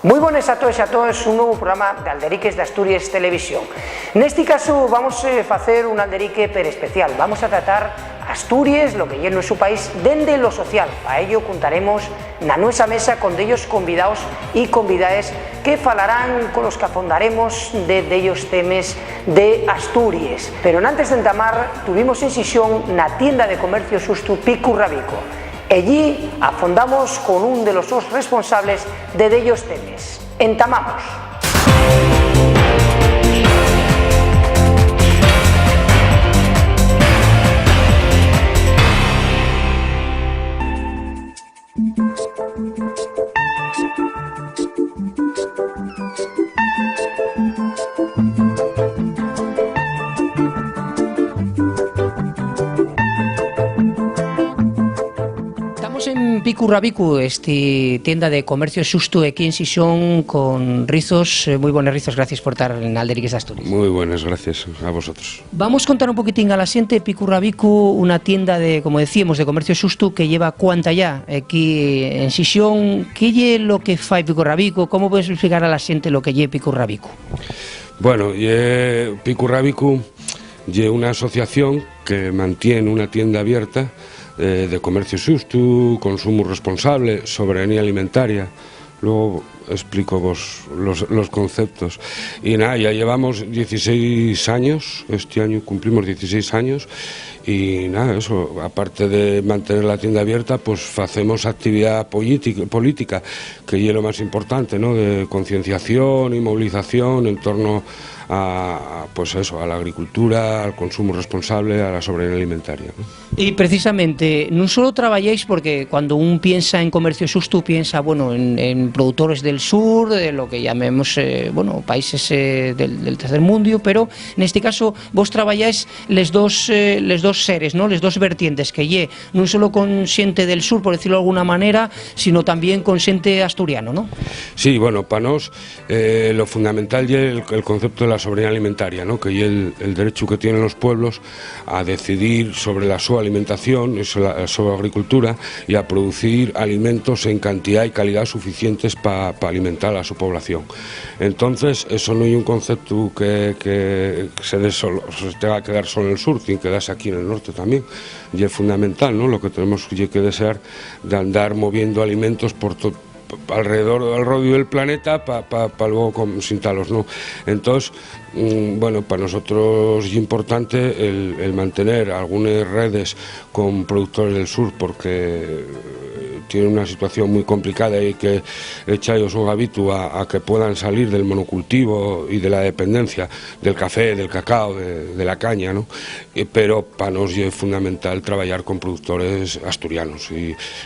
Moi bones a todos e a todas, un novo programa de Alderiques de Asturias Televisión. Neste caso vamos a facer un alderique per especial, vamos a tratar Asturias, lo que é no seu país, dende lo social. A ello contaremos na nuestra mesa con dellos convidados e convidades que falarán, con los que afondaremos de dellos temas de Asturias. Pero antes de entamar, tuvimos en sesión na tienda de comercio xusto Picu Rabico. Allí afondamos con un de los dos responsables de dellos temas. Entamamos. Picu Rabicu, tienda de comercio xusto aquí en Sisión con Rizos. Muy buenos Rizos, gracias por estar en Alderiques de Asturias. Muy buenas, gracias a vosotros. Vamos a contar un poquitín a la xente. Picu Rabicu, una tienda de, como decíamos, de comercio xusto que lleva cuánta ya aquí en Sisión. ¿Qué es lo que fai Picu Rabicu? ¿Cómo puedes explicar a la xente lo que es Picu Rabicu? Bueno, Picu Rabicu es una asociación que mantiene una tienda abierta de comercio xusto, consumo responsable, soberanía alimentaria. Luego explico vos los conceptos. Y nada, ya llevamos 16 años, este año cumplimos 16 años y nada, eso, aparte de mantener la tienda abierta, pues hacemos actividad política, que es lo más importante, ¿no? De concienciación y movilización en torno a, pues eso, a la agricultura, al consumo responsable, a la soberanía alimentaria, ¿no? Y precisamente, non solo traballáis porque cuando un piensa en comercio xusto piensa, bueno, en productores del sur, de lo que llamemos, bueno, países del tercer mundo, pero neste caso vos traballáis les dos seres, ¿no? Les dos vertientes, que lle non solo con xente del sur, por decirlo de alguna manera, sino también con xente asturiano, ¿no? Sí, bueno, para nos lo fundamental es el concepto de la soberanía alimentaria, ¿no? Que es el derecho que tienen los pueblos a decidir sobre la su alimentación, su agricultura, y a producir alimentos en cantidad y calidad suficientes para alimentar a su población. Entonces, eso no es un concepto que se tenga que dar solo en el sur, tiene que darse aquí en el norte también, y es fundamental, ¿no? Lo que tenemos que desear de andar moviendo alimentos por alrededor del rodio del planeta para luego sintalos, ¿no? Entonces, bueno, para nosotros es importante el mantener algunas redes con productores del sur, porque tienen una situación muy complicada y que echa ellos un hábito a que puedan salir del monocultivo y de la dependencia del café, del cacao, de la caña, ¿no? Pero para nos es fundamental trabajar con productores asturianos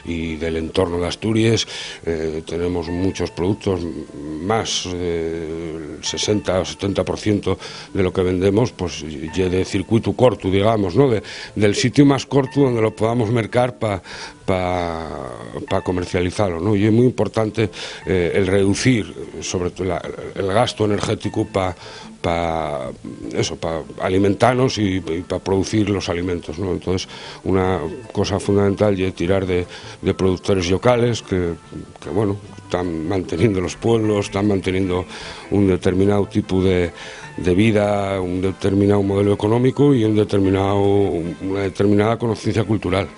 y del entorno de Asturias. Tenemos muchos productos, más del 60 o 70% de lo que vendemos, pues es de circuito corto, digamos, ¿no? Del sitio más corto donde lo podamos mercar para comercializarlo, ¿no? Y es muy importante el reducir sobre todo el gasto energético para alimentarnos y para producir los alimentos, ¿no? Entonces, una cosa fundamental es tirar de productores locales que bueno, están manteniendo los pueblos, están manteniendo un determinado tipo de vida, un determinado modelo económico y una determinada conciencia cultural.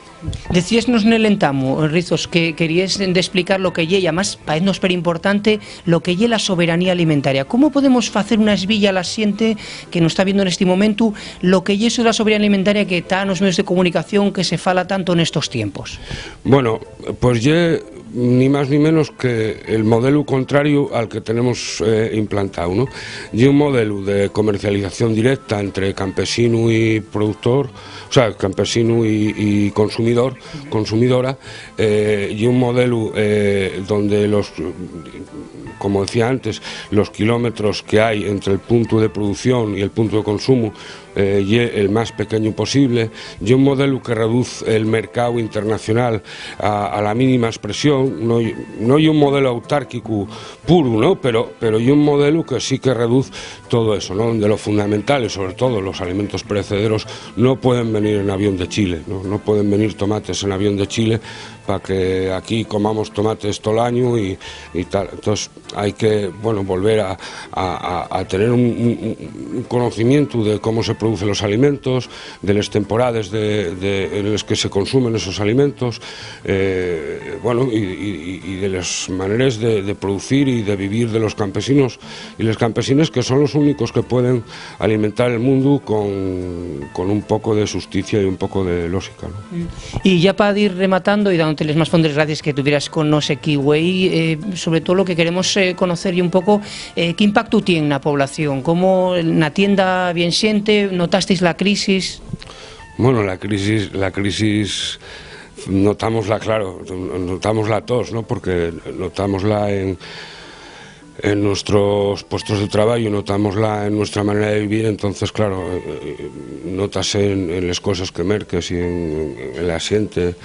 Decíasnos nel entamo, Rizos, que querías explicar lo que lle, además paécnos per importante lo que lle la soberanía alimentaria. ¿Cómo podemos facer unha esvilla a la xente que nos está viendo neste momento lo que lle eso da soberanía alimentaria que está nos medios de comunicación, que se fala tanto nestos tiempos? Bueno, pues lle ni más ni menos que el modelo contrario al que tenemos implantado, ¿no? Y un modelo de comercialización directa entre campesino y productor, o sea, campesino y consumidora, y un modelo donde como decía antes, los kilómetros que hay entre el punto de producción y el punto de consumo y el más pequeño posible, y un modelo que reduce el mercado internacional a la mínima expresión. No hay un modelo autárquico puro, ¿no? Pero hay un modelo que sí que reduce todo eso, ¿no? Donde lo fundamental, y sobre todo los alimentos perecederos, no pueden venir en avión de Chile, ¿no? No pueden venir tomates en avión de Chile, para que aquí comamos tomates todo el año y tal. Entonces hay que, bueno, volver a tener un conocimiento de cómo se producen los alimentos, de las temporadas en las que se consumen esos alimentos, bueno, y de las maneras de producir y de vivir de los campesinos y las campesinas, que son los únicos que pueden alimentar el mundo con un poco de justicia y un poco de lógica, ¿no? Y ya para ir rematando y dándote les más fondes gracias que tuvieras con nos aquí, güey, sobre todo lo que queremos conocer y un poco qué impacto tiene en la población, cómo la tienda bien siente, notasteis la crisis. Bueno, la crisis notámosla, claro, notámosla todos, ¿no? Porque notámosla en nuestros puestos de trabajo, notámosla en nuestra manera de vivir. Entonces, claro, notase en las cosas que merques y en la xente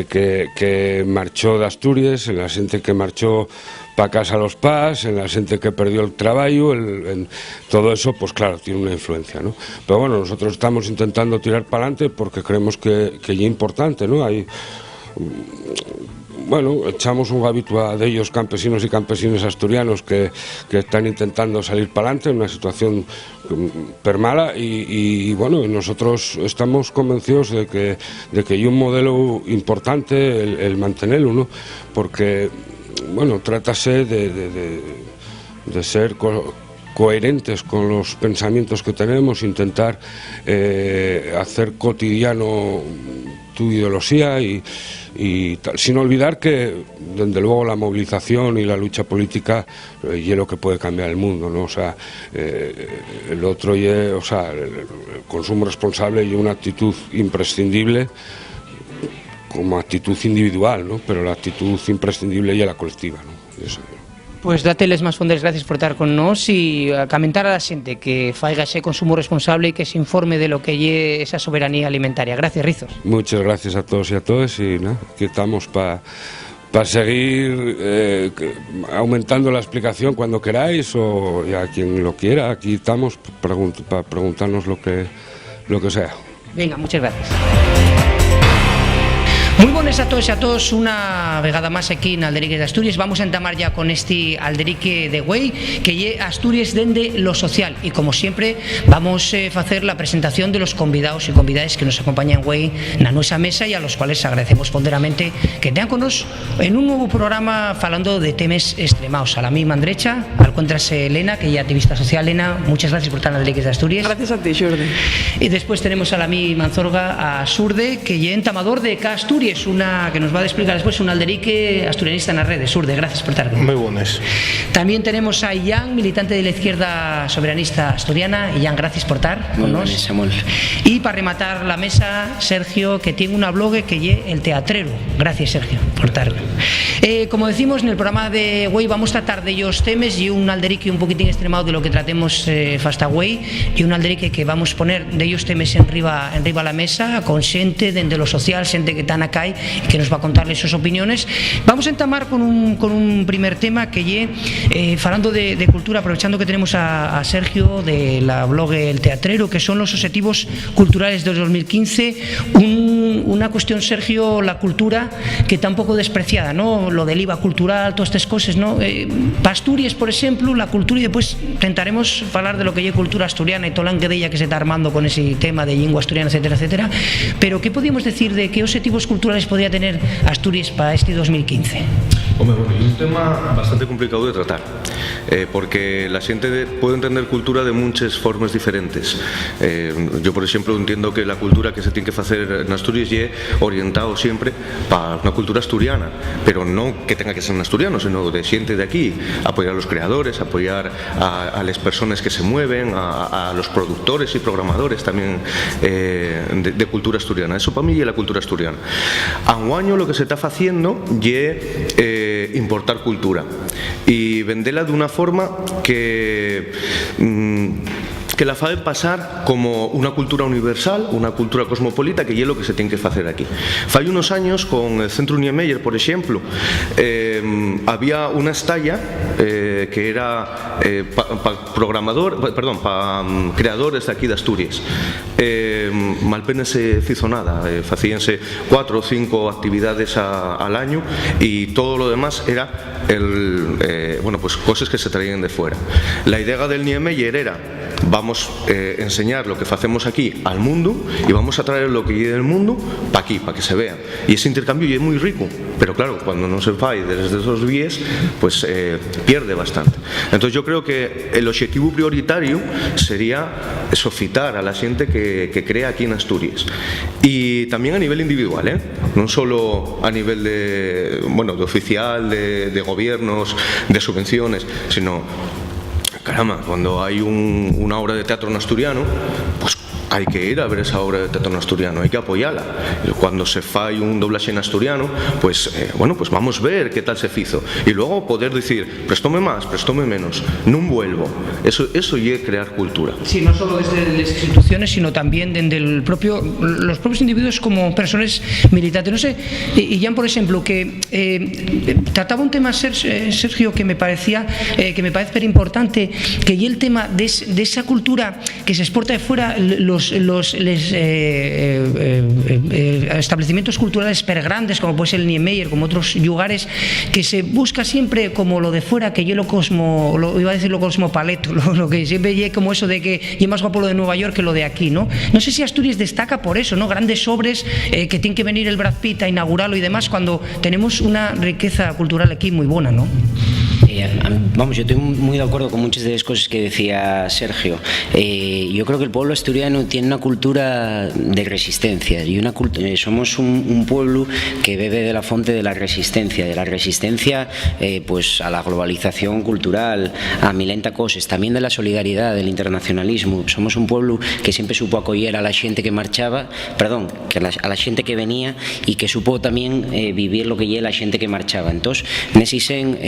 que marchó de Asturias, en la xente que marchó para casa a los pas, en la xente que perdió el trabajo, en todo eso, pues claro, tiene una influencia, ¿no? Pero bueno, nosotros estamos intentando tirar para adelante porque creemos que es importante, ¿no? Bueno, echamos un gavito de ellos, campesinos y campesinas asturianos que están intentando salir para adelante en una situación permala y bueno, nosotros estamos convencidos de que hay un modelo importante el mantenerlo, ¿no? Porque, bueno, trátase de ser coherentes con los pensamientos que tenemos, intentar hacer cotidiano tu ideología y tal, sin olvidar que, desde luego, la movilización y la lucha política es lo que puede cambiar el mundo, ¿no? O sea, el otro el consumo responsable y una actitud imprescindible como actitud individual, ¿no? Pero la actitud imprescindible y la colectiva, ¿no? Eso. Pues dáteles más fondes gracias por estar con nos y a comentar a la gente que faiga ese consumo responsable y que se informe de lo que lle esa soberanía alimentaria. Gracias, Rizos. Muchas gracias a todos y a todas y nada, aquí estamos para seguir aumentando la explicación cuando queráis o a quien lo quiera. Aquí estamos para preguntarnos lo que sea. Venga, muchas gracias. Muy buenas a todos y a todos, una vegada más aquí en Alderiques de Asturias. Vamos a entamar ya con este Alderique de Güey, que lle Asturias dende lo social. Y como siempre, vamos a hacer la presentación de los convidados y convidadas que nos acompañan Güey en nuestra mesa y a los cuales agradecemos ponderamente que tengan con nos en un nuevo programa falando de temas extremados. A la misma derecha, al contrase Elena, que ya activista social. Elena, muchas gracias por estar en Alderiques de Asturias. Gracias a ti, Xurde. Y después tenemos a la mi Manzorga, a Surde, que lle entamador de Asturias. Es una que nos va a explicar después un alderique asturianista en las redes. Surde, gracias por estar aquí. Muy buenas. También tenemos a Ian, militante de la izquierda soberanista asturiana. Ian, gracias por estar con nosotros. Samuel. Y para rematar la mesa, Sergio, que tiene una blog que lle El Teatrero. Gracias, Sergio, por estar. Como decimos, en el programa de Güey vamos a tratar de ellos temas y un alderique un poquitín extremado de lo que tratemos fasta Güey y un alderique que vamos a poner de ellos temas en riba a la mesa con xente dende lo social, xente que están acá y que nos va a contarles sus opiniones. Vamos a entamar con un primer tema que lle falando de cultura, aprovechando que tenemos a Sergio de la blog El Teatrero, que son los objetivos culturales del 2015, una cuestión, Sergio, la cultura que está un poco despreciada, ¿no? Lo del IVA cultural, todas estas cosas, ¿no? Para Asturias, por ejemplo, la cultura, y después intentaremos hablar de lo que lle cultura asturiana y todo el que se está armando con ese tema de lengua asturiana, etcétera, etcétera. Pero ¿qué podríamos decir de qué objetivos culturales podría tener Asturias para este 2015? Hombre, bueno, es un tema bastante complicado de tratar, porque la gente puede entender cultura de muchas formas diferentes. Yo, por ejemplo, entiendo que la cultura que se tiene que hacer en Asturias es orientado siempre para una cultura asturiana, pero no que tenga que ser un asturiano, sino de gente de aquí, apoyar a los creadores, apoyar a las personas que se mueven, a los productores y programadores también de cultura asturiana. Eso para mí es la cultura asturiana. A un año lo que se está haciendo es importar cultura y venderla de una forma que que la faden pasar como unha cultura universal, unha cultura cosmopolita, que é lo que se ten que facer aquí. Fai unos años, con el Centro Niemeyer, por exemplo, había unha estalla que era creadores de aquí de Asturias. Malpena se fizo nada, facíanse 4 ou 5 actividades al año e todo lo demás era pues cosas que se traían de fuera. La idea del Niemeyer era: vamos a enseñar lo que hacemos aquí al mundo y vamos a traer lo que hay del mundo para aquí, para que se vea. Y ese intercambio es muy rico, pero claro, cuando no se fai desde esos vías, pues pierde bastante. Entonces yo creo que el objetivo prioritario sería socitar a la gente que crea aquí en Asturias. Y también a nivel individual, no solo a nivel de oficial, de gobiernos, de subvenciones, sino, caramba, cuando hay una obra de teatro en asturiano, pues hay que ir a ver esa obra de teatro en asturiano, hay que apoyarla. Cuando se fai un doblaje en asturiano, pues pues vamos a ver qué tal se fizo. Y luego poder decir, prestóme más, prestóme menos, no vuelvo. Eso es crear cultura. Sí, no solo desde las instituciones, sino también desde los propios individuos como personas militantes. No sé, y Jan, por ejemplo, que trataba un tema, Sergio, que me parece very importante, que y el tema de esa cultura que se exporta de fuera, los establecimientos culturales grandes, como puede ser el Niemeyer, como otros lugares, que se busca siempre como lo de fuera, que yo lo cosmopaleto, lo que siempre llegue como eso de que es más guapo lo de Nueva York que lo de aquí, ¿no? No sé si Asturias destaca por eso, ¿no? Grandes obras que tienen que venir el Brad Pitt a inaugurarlo y demás, cuando tenemos una riqueza cultural aquí muy buena, ¿no? Vamos, yo estoy muy de acuerdo con muchas de las cosas que decía Sergio. Yo creo que el pueblo asturiano tiene una cultura de resistencia y somos un pueblo que bebe de la fuente de la resistencia pues a la globalización cultural, a milenta cosas, también de la solidaridad, del internacionalismo. Somos un pueblo que siempre supo acoger a la gente que marchaba, a la gente que venía, y que supo también vivir lo que es la gente que marchaba. Entonces, necesitan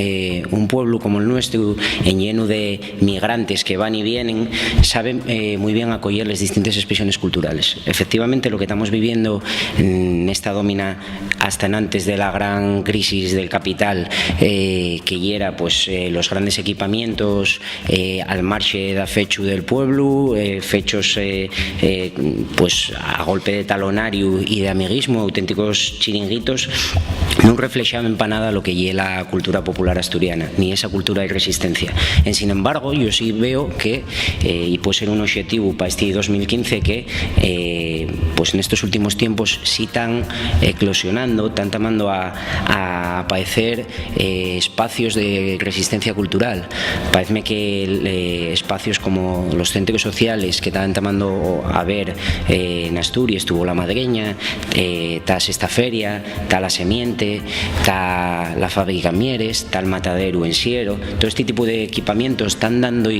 un pueblo como el nuestro, lleno de migrantes que van y vienen, sabe muy bien acoger las distintas expresiones culturales. Efectivamente, lo que estamos viviendo en esta domina hasta antes de la gran crisis del capital, que era pues los grandes equipamientos al marxe da fechu del pueblo, fechos pues a golpe de talonario y de amiguismo, auténticos chiringuitos, no reflejaban para nada lo que es la cultura popular asturiana, ni esa cultura de resistencia. Sin embargo, yo sí veo que, y puede ser un objetivo para este 2015, que pues en estos últimos tiempos sí están eclosionando, están tomando a aparecer espacios de resistencia cultural. Parece que espacios como los centros sociales que están tomando a ver en Asturias, tuvo la Madreña, está esta feria, está la Semiente, está la fábrica Mieres, está el Matadero en Siero. Todo este tipo de equipamientos están dando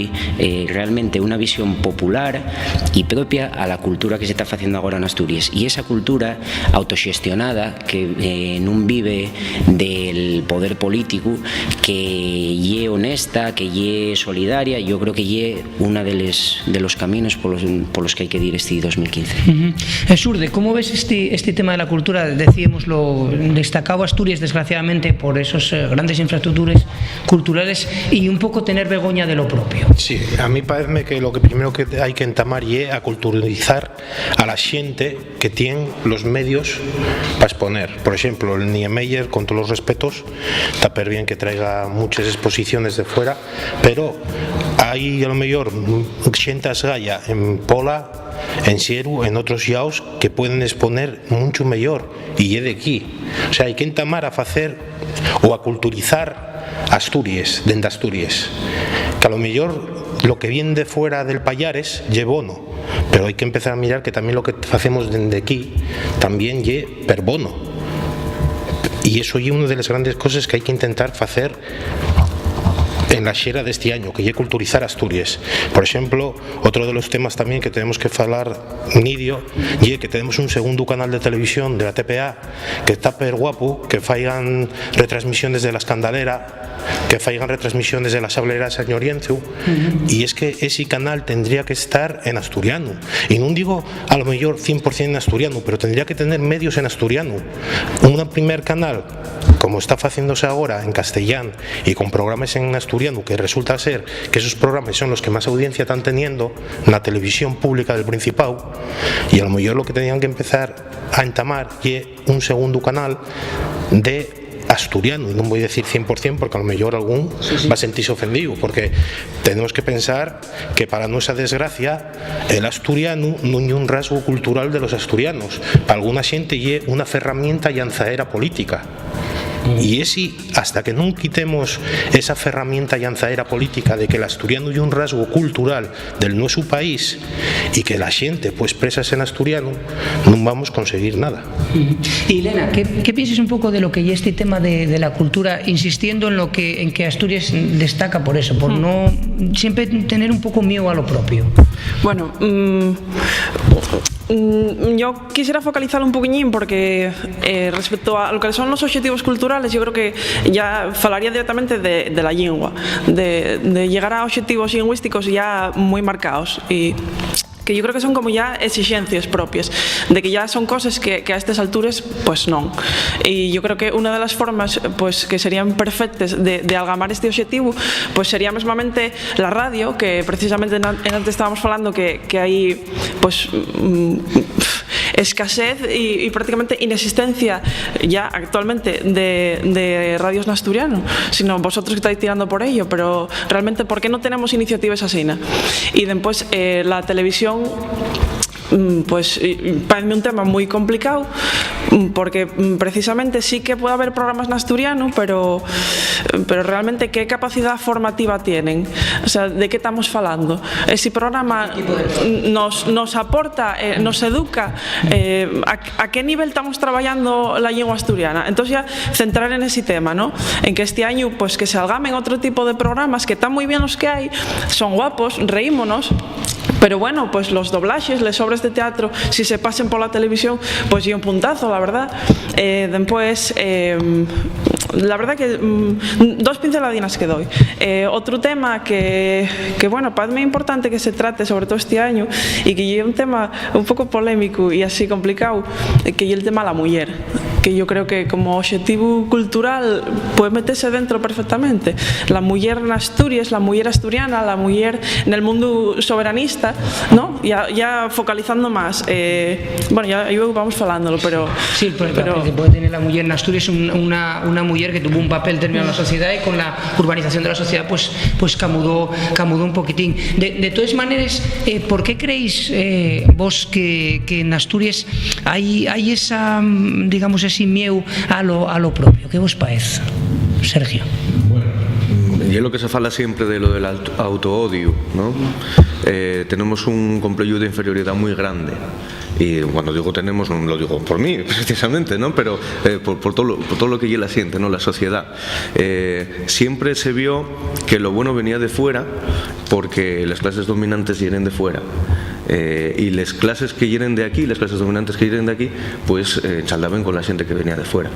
realmente una visión popular y propia a la cultura que se está haciendo ahora en Asturias, y esa cultura autogestionada que no vive del poder político, que ye honesta, que ye solidaria. Yo creo que ye una de los caminos por los que hay que ir este 2015. Surde, ¿cómo ves este tema de la cultura? Decíamos, lo destacado Asturias desgraciadamente por esos grandes infraestructuras culturales y un poco tener vergüenza de lo propio. Sí, a mí parece que lo que primero que hay que entamar es a culturalizar a la gente que tiene los medios para exponer. Por ejemplo, el Niemeyer, con todos los respetos, está per bien que traiga muchas exposiciones de fuera, pero hay a lo mejor gente asgaya en Pola, en Sieru, en otros yaos que pueden exponer mucho mejor y es de aquí. O sea, hay que entamar a hacer o a culturizar Asturias, dende Asturias, que a lo mejor lo que viene de fuera del Pallares lle bono, pero hay que empezar a mirar que también lo que hacemos dende aquí también lle per bono, y eso es una de las grandes cosas que hay que intentar hacer en la xera deste año, que é culturizar Asturias. Por exemplo, outro de los temas tamén que tenemos que falar nidio é que tenemos un segundo canal de televisión de la TPA que está per guapo, que faigan retransmisiones de la Escandalera, que faigan retransmisiones de la Sablera de San Llorenzo, y es que ese canal tendría que estar en asturiano, y non digo a lo mejor 100% en asturiano, pero tendría que tener medios en asturiano. Un primer canal, como está haciéndose ahora en castellán y con programas en asturiano, que resulta ser que esos programas son los que más audiencia están teniendo en la televisión pública del Principado, y a lo mejor lo que tenían que empezar a entamar es un segundo canal de asturiano, y non voy a decir 100% porque a lo mejor algún va a sentirse ofendido, porque tenemos que pensar que para nuestra desgracia el asturiano non é un rasgo cultural de los asturianos, para alguna xente é unha ferramenta llanzaera política. Y ese, hasta que non quitemos esa ferramenta llanzaera política de que el asturiano é un rasgo cultural del nuestro país y que la xente pues presas en asturiano, non vamos a conseguir nada. Y Elena, ¿qué piensas un poco de lo que es este tema de la cultura, insistiendo en que Asturias destaca por eso, por no siempre tener un poco miedo a lo propio? Bueno, yo quisiera focalizarlo un poquillín porque respecto a lo que son los objetivos culturales, yo creo que ya falaría directamente de la lengua, de llegar a objetivos lingüísticos ya muy marcados, y que yo creo que son como ya exigencias propias, de que ya son cosas que a estas alturas pues non. Y yo creo que una de las formas pues que serían perfectas de algamar este objetivo pues sería mesmamente la radio, que precisamente antes estábamos falando que hai pues escasez y prácticamente inexistencia ya actualmente de radios en asturiano, sino vosotros que estáis tirando por ello, pero realmente ¿por qué no tenemos iniciativas así? Y después la televisión pues parece un tema muy complicado, porque precisamente sí que puede haber programas en asturiano, pero realmente ¿qué capacidad formativa tienen? O sea, ¿de qué estamos falando? Ese programa nos aporta, nos educa, ¿a qué nivel estamos trabajando la lengua asturiana? Entonces ya centrar en ese tema, ¿no? En que este año pues que se algamen otro tipo de programas, que están muy bien los que hay, son guapos, reímonos, pero bueno, pues los doblajes, las obras de teatro, si se pasen por la televisión, pues y un puntazo, la verdad. Después, la verdad que dos pinceladinas que doy. Otro tema que bueno, para mí es importante que se trate, sobre todo este año, y que es un tema un poco polémico y así complicado, que es el tema de la mujer, que yo creo que como objetivo cultural puede meterse dentro perfectamente. La mujer en Asturias, la mujer asturiana, la mujer en el mundo soberanista, ¿no? Ya focalizando más. Bueno, ya vamos falándolo, pero... Sí, pero puede tener la mujer en Asturias una mujer que tuvo un papel determinado en la sociedad, y con la urbanización de la sociedad pues camudó un poquitín. De todas maneras, ¿por qué creéis vos que en Asturias hay esa, digamos, ese miedo a lo propio? ¿Qué vos parece, Sergio? Y es lo que se fala siempre de lo del autoodio, ¿no? Tenemos un complejo de inferioridad muy grande. Y cuando digo tenemos, no lo digo por mí precisamente, ¿no? Pero por todo lo que ya la siente, ¿no? La sociedad. Siempre se vio que lo bueno venía de fuera, porque las clases dominantes vienen de fuera. Y las clases que vienen de aquí, las clases dominantes que vienen de aquí, pues chaldaban con la gente que venía de fuera.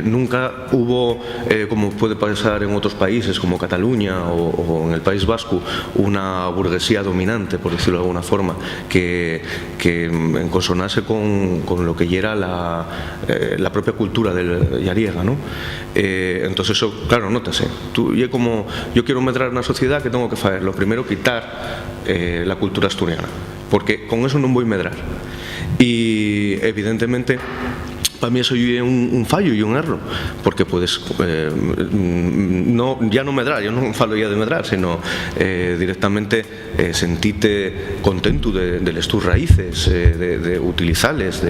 Nunca hubo, como puede pasar en otros países como Cataluña o en el País Vasco, una burguesía dominante, por decirlo de alguna forma, que consonase con lo que era la propia cultura de Yariega, ¿no? Entonces eso, claro, nótase. Como yo quiero medrar una sociedad, que tengo que hacer? Lo primero, quitar la cultura asturiana, porque con eso no voy a medrar. Y evidentemente para mí eso es un fallo y un error, porque puedes ya no medrar, yo no falo ya de medrar, sino directamente sentirte contento de tus raíces, de utilizarles,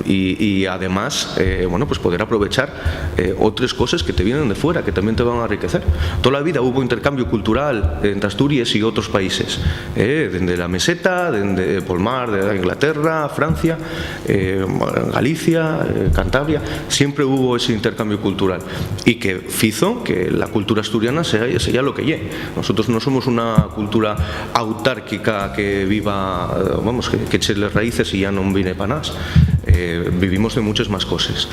y además bueno, pues poder aprovechar otras cosas que te vienen de fuera, que también te van a enriquecer. Toda la vida hubo intercambio cultural entre Asturias y otros países, desde la meseta, desde Polmar, de Inglaterra, Francia, Galicia, Cantabria, siempre hubo ese intercambio cultural y que hizo que la cultura asturiana sea lo que llegue. Nosotros no somos una cultura autárquica que viva, vamos, que eche las raíces y ya no viene para nada. Vivimos de muchas más cosas.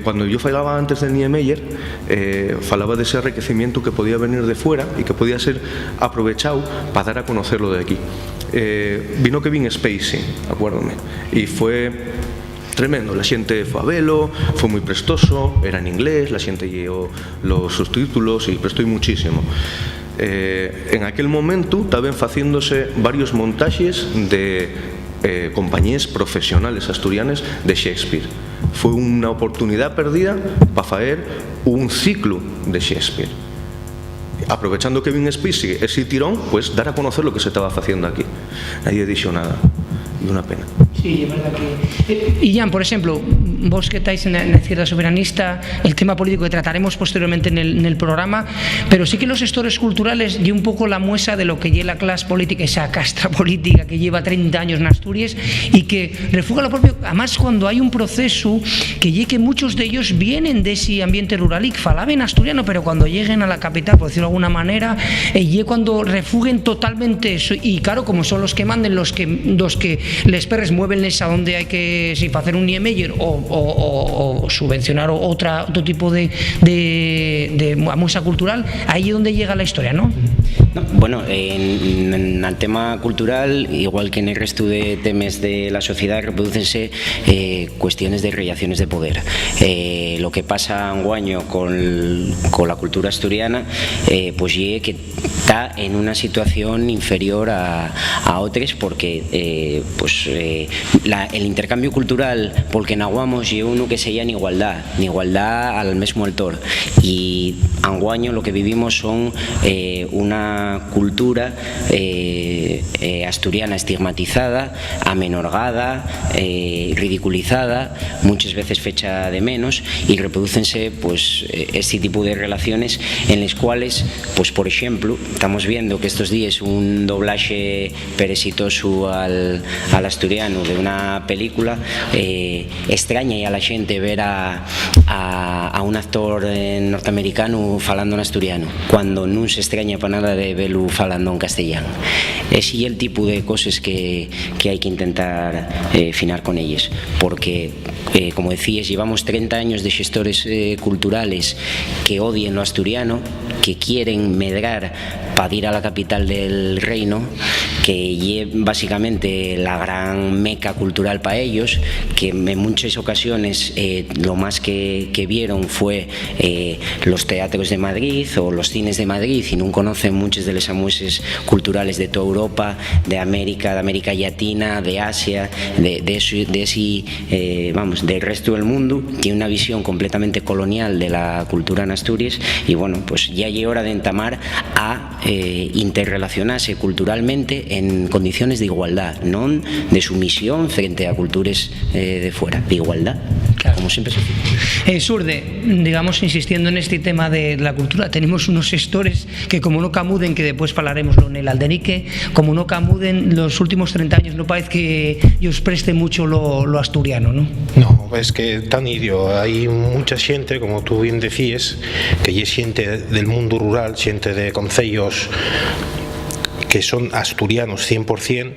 Cuando yo falaba antes de Niemeyer, falaba de ese enriquecimiento que podía venir de fuera y que podía ser aprovechado para dar a conocerlo de aquí. Vino Kevin Spacey, acuérdome, y fue tremendo. La xente fue a velo, fue moi prestoso, era en inglés, la xente llevó los subtítulos y prestó muchísimo. En aquel momento estaban haciéndose varios montajes de compañías profesionales asturianas de Shakespeare. Fue una oportunidad perdida para hacer un ciclo de Shakespeare. Aprovechando que Kevin Spacey ese tirón, pues dar a conocer lo que se estaba haciendo aquí. Nadie dijo nada, y una pena. Sí, es verdad que... Y Jan, por ejemplo, vos que estáis en la izquierda soberanista, el tema político que trataremos posteriormente en el programa, pero sí que los gestores culturales y un poco la muestra de lo que lleva la clase política, esa casta política que lleva 30 años en Asturias y que refuga lo propio, además cuando hay un proceso que muchos de ellos vienen de ese ambiente rural y falaban asturiano, pero cuando lleguen a la capital, por decirlo de alguna manera, y cuando refuguen totalmente eso, y claro, como son los que manden, los que les perres mueven a donde hay que hacer un Niemeyer o subvencionar otro tipo de muestra cultural, ahí es donde llega la historia, ¿no? Bueno, en el tema cultural, igual que en el resto de temas de la sociedad, reproducense cuestiones de relaciones de poder. Lo que pasa en Guaño con la cultura asturiana, pues llegue que está en una situación inferior a otras, porque el intercambio cultural porque naguamos y uno que se llama igualdad al mismo autor, y en Guaño lo que vivimos son una cultura asturiana estigmatizada, amenorgada, ridiculizada, muchas veces fecha de menos, y reproducense pues este tipo de relaciones en las cuales, pues por ejemplo, estamos viendo que estos días un doblaje exitoso al asturiano de una película extraña y a la gente ver a un actor norteamericano falando en asturiano, cuando no se extraña para nada de verlo falando en castellano. Ese es el tipo de cosas que hay que intentar finar con ellas, porque como decías, llevamos 30 años de gestores culturales que odian lo asturiano, que quieren medrar para ir a la capital del reino, que es básicamente la gran meca cultural para ellos, que en muchas ocasiones lo más que vieron fue los teatros de Madrid o los cines de Madrid, y no conocen muchas de las amueses culturales de toda Europa, de América Latina, de Asia, del resto del mundo. Tiene una visión completamente colonial de la cultura en Asturias, y bueno, pues ya llega hora de entamar a interrelacionarse culturalmente en condiciones de igualdad, no de sumisión frente a culturas de fuera, de igualdad, claro, como siempre se dice. Surde, digamos, insistiendo en este tema de la cultura, tenemos unos gestores que como no camuden, que después hablaremoslo en el Alderique, como no camuden los últimos 30 años, no parece que os preste mucho lo asturiano, ¿no? No, es que tan idio, hay mucha xente, como tú bien decías, que es xente del mundo rural, xente de concellos que son asturianos 100%,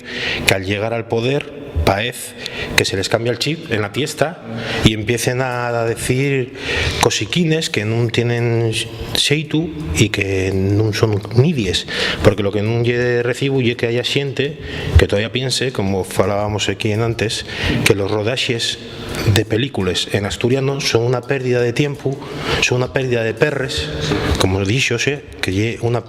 que al llegar al poder parece que se les cambia el chip en la fiesta y empiecen a decir cosiquines que no tienen xeitu y que no son nidies, porque lo que no recibo es que haya xente que todavía piense, como falábamos aquí antes, que los rodajes de películas en asturiano son una pérdida de tiempo, son una pérdida de perres, como dixo, que es una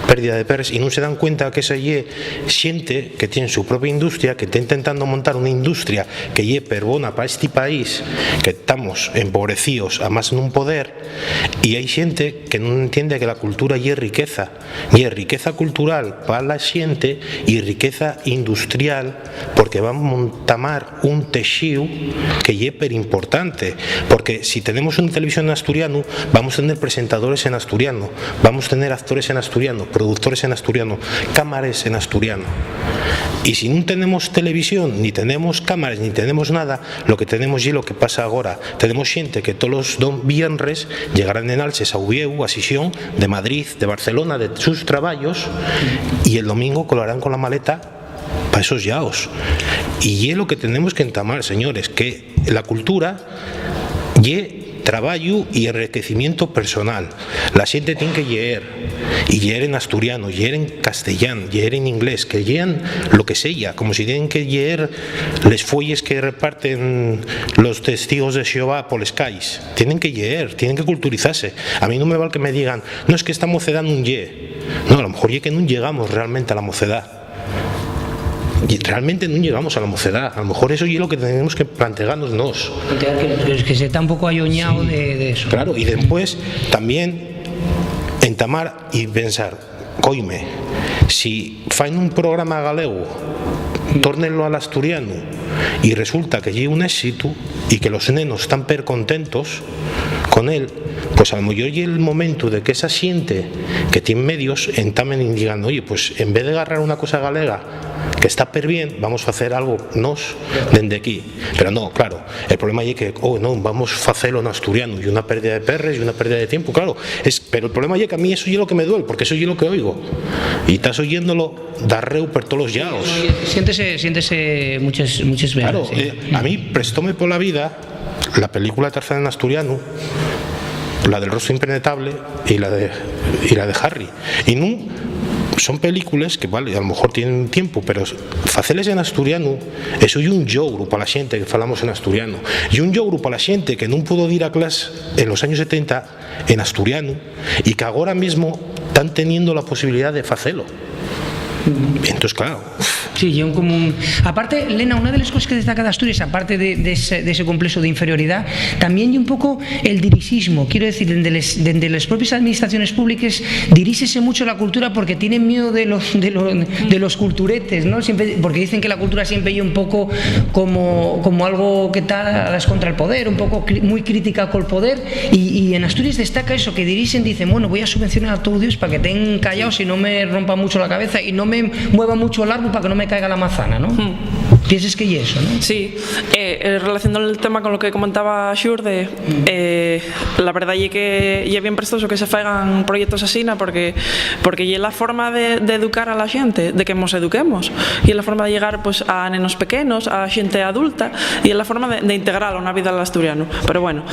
pérdida de perres, y no se dan cuenta que esa es xente que tiene su propia industria, que está intentando montar una industria que es perbona para este país, que estamos empobrecidos a más en un poder, y hay xente que no entiende que la cultura es riqueza cultural para la xente y riqueza industrial, porque vamos a montamar un texido que es per importante, porque si tenemos una televisión en asturiano, vamos a tener presentadores en asturiano, vamos a tener actores en asturiano, productores en asturiano, cámaras en asturiano. Y si non tenemos televisión, ni tenemos cámaras, ni tenemos nada, lo que tenemos é lo que pasa agora. Tenemos xente que todos os viernes llegarán en Alces a Uvieu, a Sisión, de Madrid, de Barcelona, de sus traballos, y el domingo colarán con la maleta para esos yaos. Y é lo que tenemos que entamar, señores, que la cultura é traballo y enriquecimiento personal. La xente tiene que leer, y leer en asturiano, leer en castellano, leer en inglés, que lean lo que sea, como si tienen que leer les folles que reparten los testigos de Jehová por les calles. Tienen que leer, tienen que culturizarse. A mí no me vale que me digan, no, es que esta mocedad non lle. No, a lo mejor lle que non llegamos realmente a la mocedad. Y realmente no llegamos a la mocedad. A lo mejor eso es lo que tenemos que plantearnos nos. Es que se está un poco ayoñado de eso. Claro, y después también entamar y pensar, coime, si faen un programa galego, tórnenlo al asturiano, y resulta que lleva un éxito y que los nenos están per contentos con él, pues a lo mejor llega el momento de que esa xente que tiene medios entamen y digan, oye, pues en vez de agarrar una cosa galega que está per bien, vamos a hacer algo nos dende aquí. Pero no, claro, el problema es que, vamos a hacerlo en asturiano, y una pérdida de perres y una pérdida de tiempo, claro, pero el problema es que a mí eso es lo que me duele, porque eso es lo que oigo, y estás oyéndolo dar reu per todos los llaos. Siéntese muchas veces. Claro, a mí prestóme por la vida la película Tarzán en asturiano, la del rostro impenetrable y la de Harry, y no son películas que, vale, a lo mejor tienen tiempo, pero faceles en asturiano, eso es un lloro para la xente que falamos en asturiano, y un lloro para la xente que non pudo ir a clase en los años 70 en asturiano y que ahora mismo están teniendo la posibilidad de facelo. Entonces, claro. Sí, yo como aparte, Lena, una de las cosas que destaca de Asturias, aparte de ese complejo de inferioridad, también hay un poco el dirigismo. Quiero decir, desde las propias administraciones públicas dirígese mucho la cultura porque tienen miedo de los culturetes, ¿no? Siempre, porque dicen que la cultura siempre hay un poco como algo que está contra el poder, un poco muy crítica con el poder, y en Asturias destaca eso, que dirigen, dicen, bueno, voy a subvencionar a todos para que estén callados y no me rompa mucho la cabeza y no me mueva mucho el árbol para que no me caiga la manzana, ¿no? Piensas que y eso, ¿no? Sí, relacionando el tema con lo que comentaba Xurde, la verdad es que es bien prestoso que se fagan proyectos así, porque es la forma de educar a la gente, de que nos eduquemos, y es la forma de llegar pues a nenos pequeños, a gente adulta, y es la forma de integrar una vida al asturiano. Pero bueno,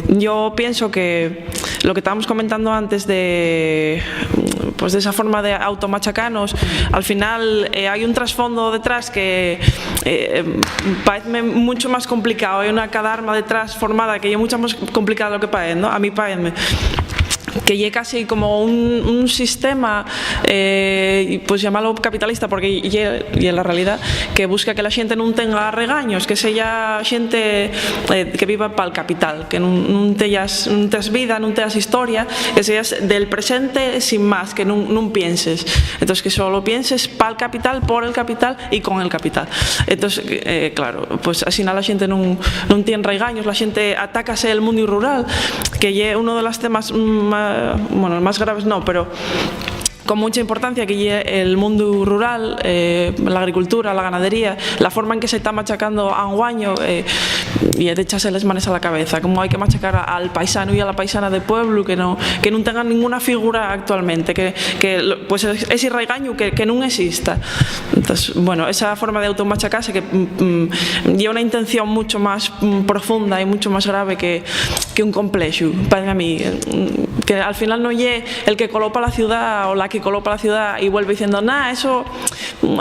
yo pienso que lo que estábamos comentando antes de esa forma de automachacanos, al final hay un trasfondo detrás que parece mucho más complicado, hay una cadarma detrás formada que es mucho más complicado de lo que parece, ¿no? A mí parece que es casi como un sistema, pues llamarlo capitalista, porque y en la realidad que busca que la gente no tenga regaños, que sea gente que viva para el capital, que no tengas vida, no tengas historia, que seas del presente sin más, que no pienses. Entonces que solo pienses para el capital, por el capital y con el capital. Entonces, claro, pues así la gente no tiene regaños, la gente atácase el mundo rural, que es uno de los temas más graves no, pero con mucha importancia que el mundo rural, la agricultura, la ganadería, la forma en que se está machacando a un año, y de echarse las manos a la cabeza, como hay que machacar al paisano y a la paisana de pueblo que no tengan ninguna figura actualmente, que pues ese regaño que no exista. Entonces, bueno, esa forma de automachacarse que lleva una intención mucho más profunda y mucho más grave que un complejo, para mí, que al final no es el que coloca la ciudad o la que coloca la ciudad y vuelve diciendo, eso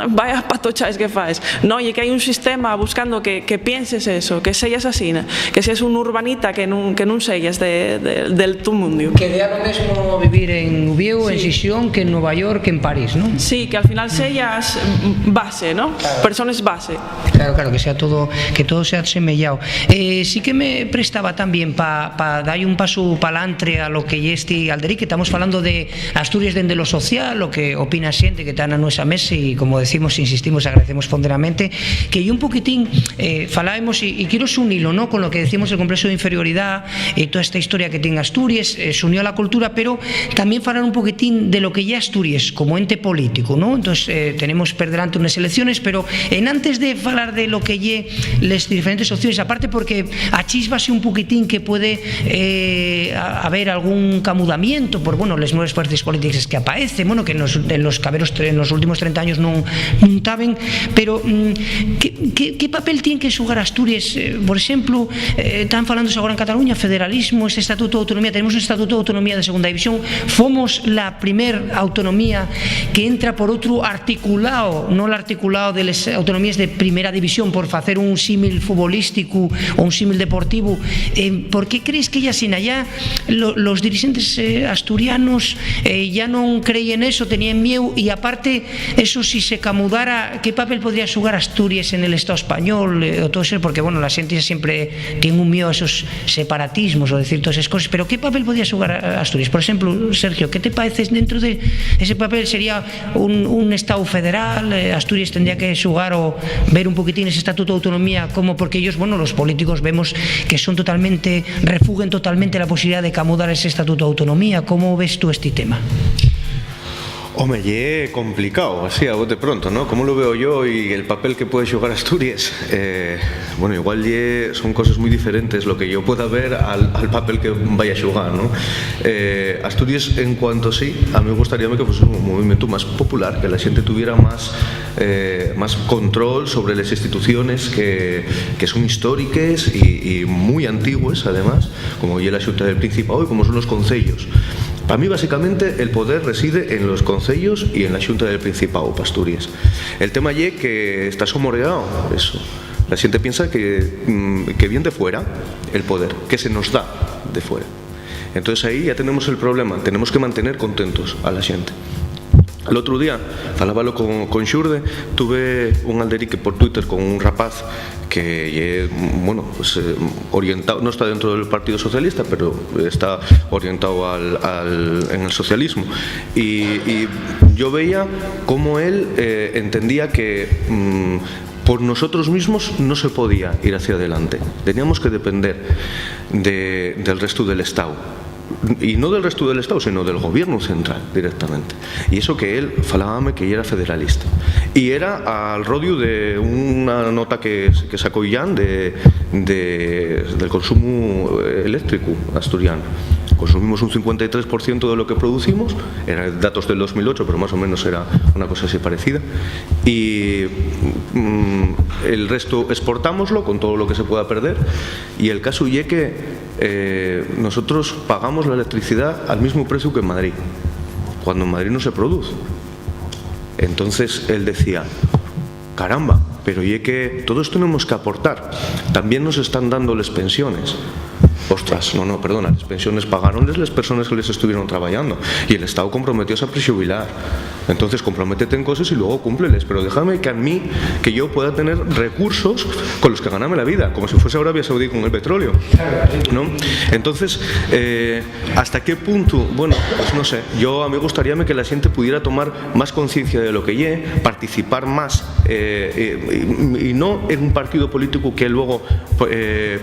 vaya patochas que faes. No, y que hay un sistema buscando que pienses eso, que seas así, que seas un urbanita, que no seas del tu mundo. Que vea lo mismo vivir en Uvieu, sí, en Sisión, que en Nueva York, que en París, ¿no? Sí, que al final seas base, ¿no? Claro. Personas base. Claro, que todo sea semellado. Sí que me prestaba también para dar un paso para adelante a lo que es Alderique, que estamos hablando de Asturias desde lo social, social, o que opina a xente que está na nosa mesa, e como decimos, insistimos, agradecemos fonderamente, que yo un poquitín falábamos, e quiero unirlo, ¿no?, con lo que decimos del complejo de inferioridad, toda esta historia que tiene Asturias, se unió a la cultura, pero también falar un poquitín de lo que ya Asturias como ente político, ¿no? Entonces tenemos per delante unas elecciones, pero antes de falar de lo que lle les diferentes opciones, aparte porque achisbase un poquitín que puede haber algún camudamiento por, bueno, las nuevas fuerzas políticas que aparecen, bueno, que en los caberos en los últimos 30 años non taben, pero ¿qué papel tiene que xugar Asturias? Por exemplo, están falándose agora en Cataluña, federalismo, ese estatuto de autonomía, tenemos un estatuto de autonomía de segunda división, fomos la primer autonomía que entra por outro articulado, non l'articulado de las autonomías de primera división, por facer un símil futbolístico ou un símil deportivo. ¿Por qué crees que ya sin allá los dirigentes asturianos ya non creían eso, tenían miedo? Y aparte, eso si se camudara, ¿qué papel podría jugar Asturias en el Estado español? O todo eso, porque bueno, la gente siempre tiene un miedo a esos separatismos o decir todas esas cosas, pero ¿qué papel podría jugar Asturias? Por ejemplo, Sergio, ¿qué te parece dentro de ese papel? ¿Sería un Estado federal? ¿Asturias tendría que jugar o ver un poquitín ese estatuto de autonomía? Como porque ellos, bueno, los políticos vemos que son totalmente, refuguen totalmente la posibilidad de camudar ese estatuto de autonomía. ¿Cómo ves tú este tema? Home, lle complicado, así a bote pronto, ¿no? ¿Cómo lo veo yo y el papel que puede jugar Asturias? Bueno, igual son cosas muy diferentes lo que yo pueda ver al papel que vaya a jugar, ¿no? Asturias, en cuanto sí, a mí me gustaría que fuese un movimiento más popular, que la gente tuviera más control sobre las instituciones que son históricas y muy antiguas, además, como ya la Xunta del Principado y como son los concellos. Para mí, básicamente, el poder reside en los concellos y en la Xunta del Principado, Asturias. El tema es que está somoreado eso. La gente piensa que viene de fuera el poder, que se nos da de fuera. Entonces ahí ya tenemos el problema, tenemos que mantener contentos a la gente. El otro día, falábalo con Xurde, tuve un alderique por Twitter con un rapaz que, bueno, pues orientado, no está dentro del Partido Socialista, pero está orientado en el socialismo. Y yo veía cómo él entendía que por nosotros mismos no se podía ir hacia adelante. Teníamos que depender del resto del Estado. Y no del resto del Estado, sino del gobierno central directamente. Y eso que él falábame que era federalista. Y era al rodio de una nota que sacó Ian del consumo eléctrico asturiano. Consumimos un 53% de lo que producimos, eran datos del 2008, pero más o menos era una cosa así parecida. Y el resto exportámoslo con todo lo que se pueda perder. Y el caso es que nosotros pagamos la electricidad al mismo precio que en Madrid, cuando en Madrid no se produce. Entonces él decía, caramba, pero y que todos tenemos que aportar. También nos están dando las pensiones. Ostras, no, perdona, las pensiones pagaron las personas que les estuvieron trabajando y el Estado comprometióse a prejubilar. Entonces comprométete en cosas y luego cúmpleles, pero déjame que a mí, que yo pueda tener recursos con los que ganarme la vida, como si fuese Arabia Saudí con el petróleo, ¿no? Entonces, ¿hasta qué punto? Bueno, pues no sé, a mí me gustaría que la gente pudiera tomar más conciencia de lo que lle, participar más y no en un partido político que luego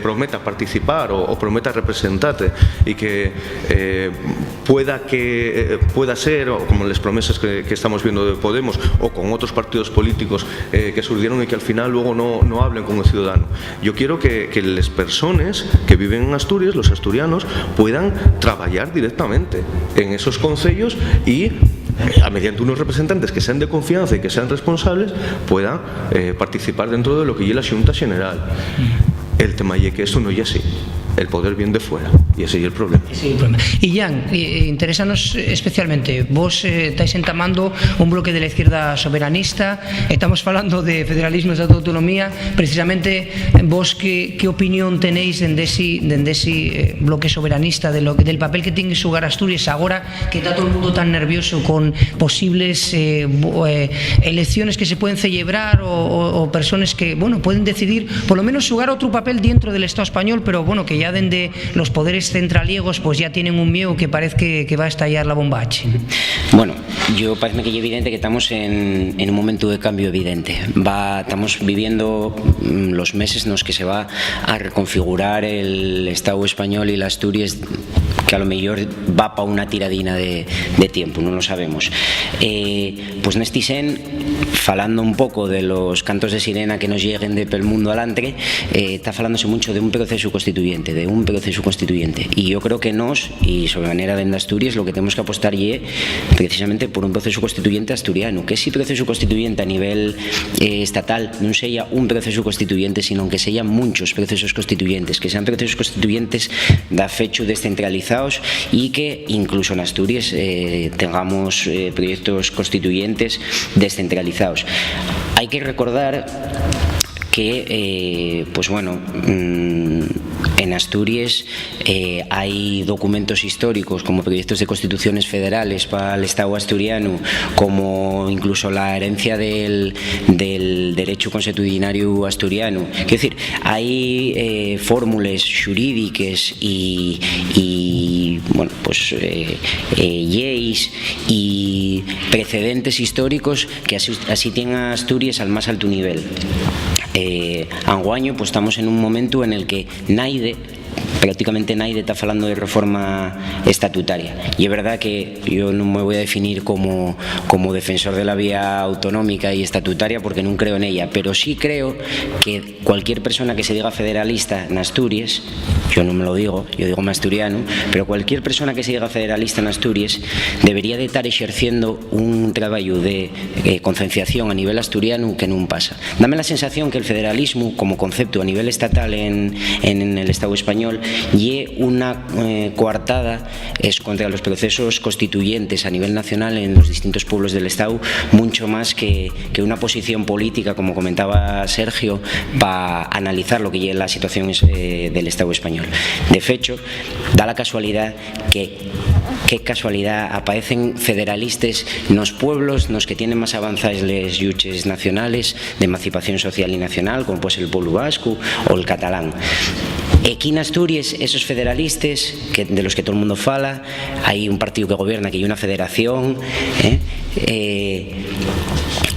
prometa participar o prometa representarte y que pueda ser, o como las promesas que estamos viendo de Podemos o con otros partidos políticos que surgieron y que al final luego no hablen con el ciudadano. Yo quiero que las personas que viven en Asturias, los asturianos, puedan trabajar directamente en esos concellos y mediante unos representantes que sean de confianza y que sean responsables puedan participar dentro de lo que es la Xunta General. El tema es que esto no es así. El poder viene de fuera y ese es el problema. Y Jan, interésanos especialmente, vos estáis entamando un bloque de la izquierda soberanista, estamos hablando de federalismo y de autonomía, precisamente vos qué opinión tenéis de ese bloque soberanista, del papel que tiene que jugar Asturias ahora que está todo el mundo tan nervioso con posibles elecciones que se pueden celebrar o personas que, bueno, pueden decidir por lo menos jugar otro papel dentro del Estado español, pero bueno, que ya ya dende los poderes centraliegos pues ya tienen un miedo que parece que va a estallar la bomba H. Bueno, yo parece que es evidente que estamos en un momento de cambio evidente. Estamos viviendo los meses en los que se va a reconfigurar el Estado español y las Asturias, que a lo mejor va para una tiradina de tiempo, no lo sabemos. Pues nesti sen, falando un poco de los cantos de sirena que nos lleguen de pel mundo alantre, está falándose mucho de un proceso constituyente, y yo creo que nos, y sobremanera de Asturias, lo que tenemos que apostar es precisamente por un proceso constituyente asturiano, que si proceso constituyente a nivel estatal non sea un proceso constituyente, sino que sean muchos procesos constituyentes, que sean procesos constituyentes da fecho descentralizados y que incluso en Asturias tengamos proyectos constituyentes descentralizados. Hay que recordar que, pues bueno, en Asturias hay documentos históricos como proyectos de constituciones federales para el Estado asturiano, como incluso la herencia del derecho consuetudinario asturiano. Quiero decir, hay fórmulas jurídicas y bueno, pues leyes y precedentes históricos que así tienen a Asturias al más alto nivel. Anguaño pues estamos en un momento en el que prácticamente nadie está hablando de reforma estatutaria, y es verdad que yo no me voy a definir como defensor de la vía autonómica y estatutaria porque no creo en ella, pero sí creo que cualquier persona que se diga federalista en Asturias, yo no me lo digo, yo digo asturiano, pero cualquier persona que se diga federalista en Asturias debería de estar ejerciendo un trabajo de concienciación a nivel asturiano que no pasa. Dame la sensación que el federalismo como concepto a nivel estatal en el Estado español y una coartada es contra los procesos constituyentes a nivel nacional en los distintos pueblos del Estado, mucho más que una posición política, como comentaba Sergio, para analizar lo que es la situación del Estado español. De hecho, da la casualidad qué casualidad, aparecen federalistas en los pueblos los que tienen más avanzadas las luchas nacionales de emancipación social y nacional, como pues el pueblo vasco o el catalán. Aquí en Asturias, esos federalistas, de los que todo el mundo fala, hay un partido que gobierna, que hay una federación,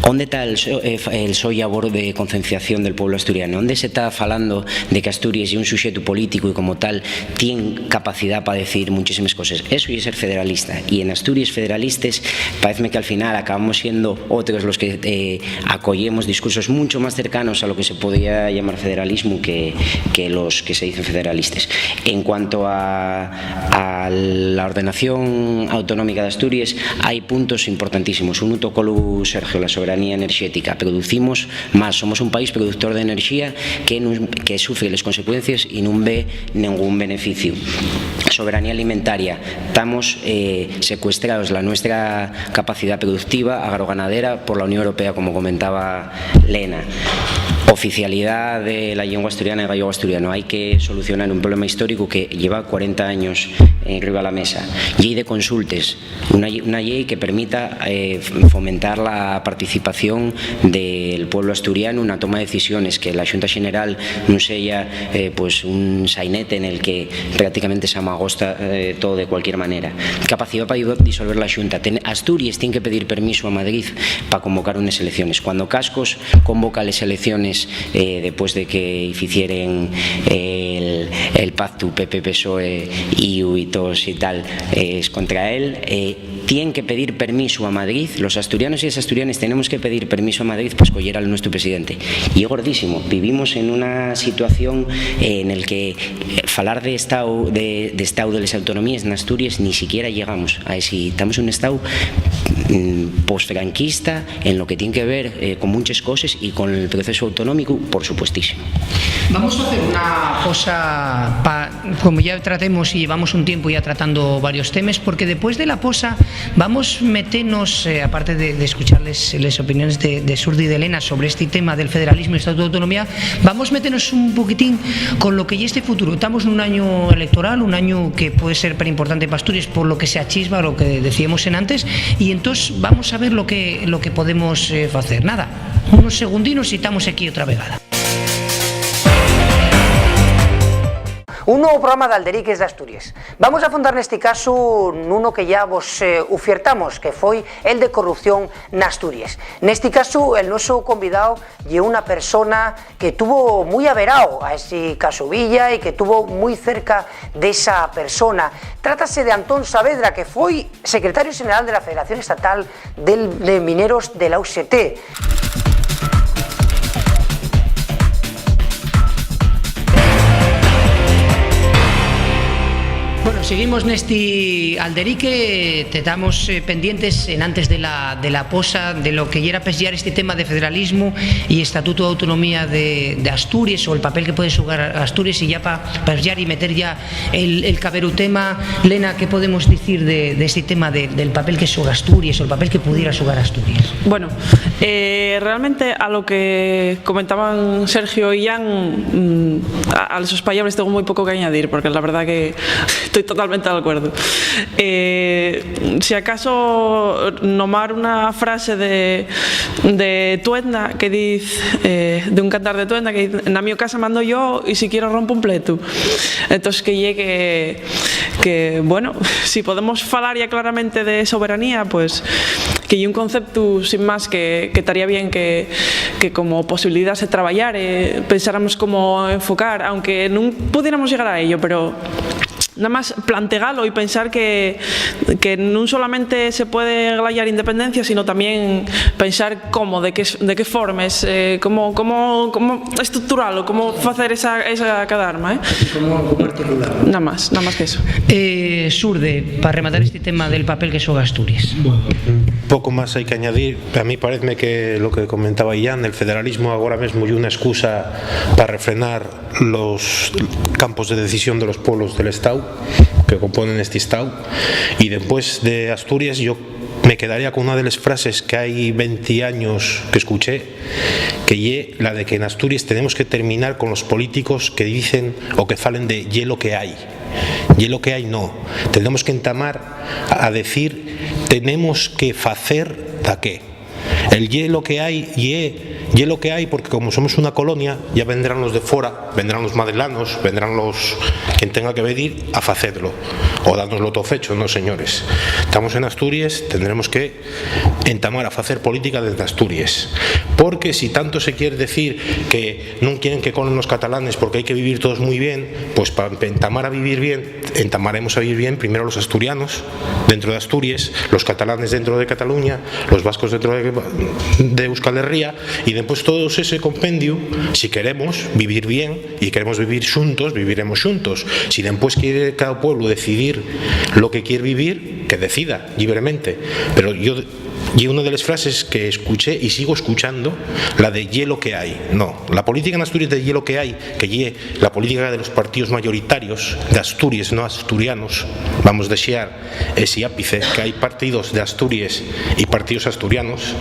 ¿dónde está el sollabor de concienciación del pueblo asturiano? ¿Dónde se está falando de que Asturias es un sujeto político y como tal tiene capacidad para decir muchísimas cosas? Eso es ser federalista, y en Asturias federalistas parece que al final acabamos siendo otros los que acollemos discursos mucho más cercanos a lo que se podría llamar federalismo que los que se dicen federalistas. En cuanto a la ordenación autonómica de Asturias, hay puntos importantísimos. Uno tocó Sergio, la soberanía energética. Producimos más, somos un país productor de energía que sufre las consecuencias y no ve ningún beneficio. Soberanía alimentaria, estamos secuestrados la nuestra capacidad productiva agroganadera por la Unión Europea, como comentaba Lena. Oficialidad de la lengua asturiana y el gallego asturiano. Hay que solucionar un problema histórico que lleva 40 años arriba a la mesa. Ley de consultes, una ley que permita fomentar la participación del pueblo asturiano en una toma de decisiones, que la Xunta General no sea pues un sainete en el que prácticamente se amagosta todo de cualquier manera. Capacidad para disolver la Xunta. Asturias tiene que pedir permiso a Madrid para convocar unas elecciones. Cuando Cascos convoca las elecciones después de que hicieren el pacto PP-PSOE y todos y tal es contra él, tienen que pedir permiso a Madrid. Los asturianos y las asturianas tenemos que pedir permiso a Madrid para escoger a nuestro presidente, y es gordísimo. Vivimos en una situación en el que falar de estado de las autonomías en Asturias ni siquiera llegamos a ese. Estamos en un estado postfranquista en lo que tiene que ver con muchas cosas, y con el proceso autonómico, por supuestísimo. Vamos a hacer una cosa, como ya tratemos y llevamos un tiempo ya tratando varios temas, porque después de la posa vamos a meternos, aparte de escucharles las opiniones de Surdi y de Elena sobre este tema del federalismo y Estatuto de Autonomía, vamos a meternos un poquitín con lo que ya este futuro. Estamos en un año electoral, un año que puede ser para importante para Asturias por lo que se achisba, lo que decíamos en antes, y entonces vamos a ver lo que podemos hacer. Nada, unos segundinos y estamos aquí otra vegada. un novo programa de Alderiques de Asturias. Vamos a afondar neste caso nuno que ya vos ofertamos, que foi el de corrupción na Asturias. Neste caso, el noso convidado é unha persona que tuvo moi averao a ese caso Villa e que tuvo moi cerca desa persona. Trátase de Antón Saavedra, que foi secretario general de la Federación Estatal de Mineros de la UGT. Bueno, seguimos neste alderique, te damos pendientes en antes de la posa de lo que era pesar este tema de federalismo y Estatuto de Autonomía de Asturias, o el papel que puede jugar Asturias, y ya para pesar y meter ya el caberu tema. Lena, ¿qué podemos decir de este tema del papel que juega Asturias, o el papel que pudiera jugar Asturias? Bueno, realmente a lo que comentaban Sergio y Ian, a esos palabras tengo muy poco que añadir, porque la verdad que estoy totalmente de acuerdo. Si acaso nomar una frase de Tuenda que dice, de un cantar de Tuenda que dice: "Na mi casa mando yo y si quiero rompo un pleto". Entonces que llegue que bueno, si podemos falar ya claramente de soberanía, pues que hay un concepto sin más que estaría bien que como posibilidad se traballar, pensáramos cómo enfocar, aunque no pudiéramos llegar a ello, pero nada más plantearlo y pensar que no solamente se puede glayar independencia, sino también pensar cómo, de qué formas, cómo estructurarlo, cómo hacer esa cada arma. Como articular. Nada más que eso. Surde, para rematar este tema del papel que juega Asturias. Poco más hay que añadir. A mí parece que lo que comentaba Ian, el federalismo ahora mismo es una excusa para refrenar los campos de decisión de los pueblos del Estado que componen este Estado. Y después de Asturias yo me quedaría con una de las frases que hay 20 años que escuché, que es la de que en Asturias tenemos que terminar con los políticos que dicen o que falen de hielo que hay. Hielo que hay no. Tenemos que entamar a decir tenemos que hacer da qué. El hielo que hay hielo que hay, porque como somos una colonia, ya vendrán los de fuera, vendrán los madrilanos, vendrán los quien tenga que venir a hacerlo o dárnoslo todo fecho, no señores. Estamos en Asturias, tendremos que entamar a hacer política desde Asturias, porque si tanto se quiere decir que no quieren que colen los catalanes porque hay que vivir todos muy bien, pues para entamar a vivir bien, entamaremos a vivir bien primero los asturianos dentro de Asturias, los catalanes dentro de Cataluña, los vascos dentro de Euskal Herria, y después todo ese compendio, si queremos vivir bien y queremos vivir juntos, viviremos juntos. Si después quiere cada pueblo decidir lo que quiere vivir, que decida libremente. Pero y una de las frases que escuché y sigo escuchando, la de hielo que hay. No, la política en Asturias de hielo que hay, que es la política de los partidos mayoritarios de Asturias, no asturianos. Vamos a desear ese ápice, que hay partidos de Asturias y partidos asturianos,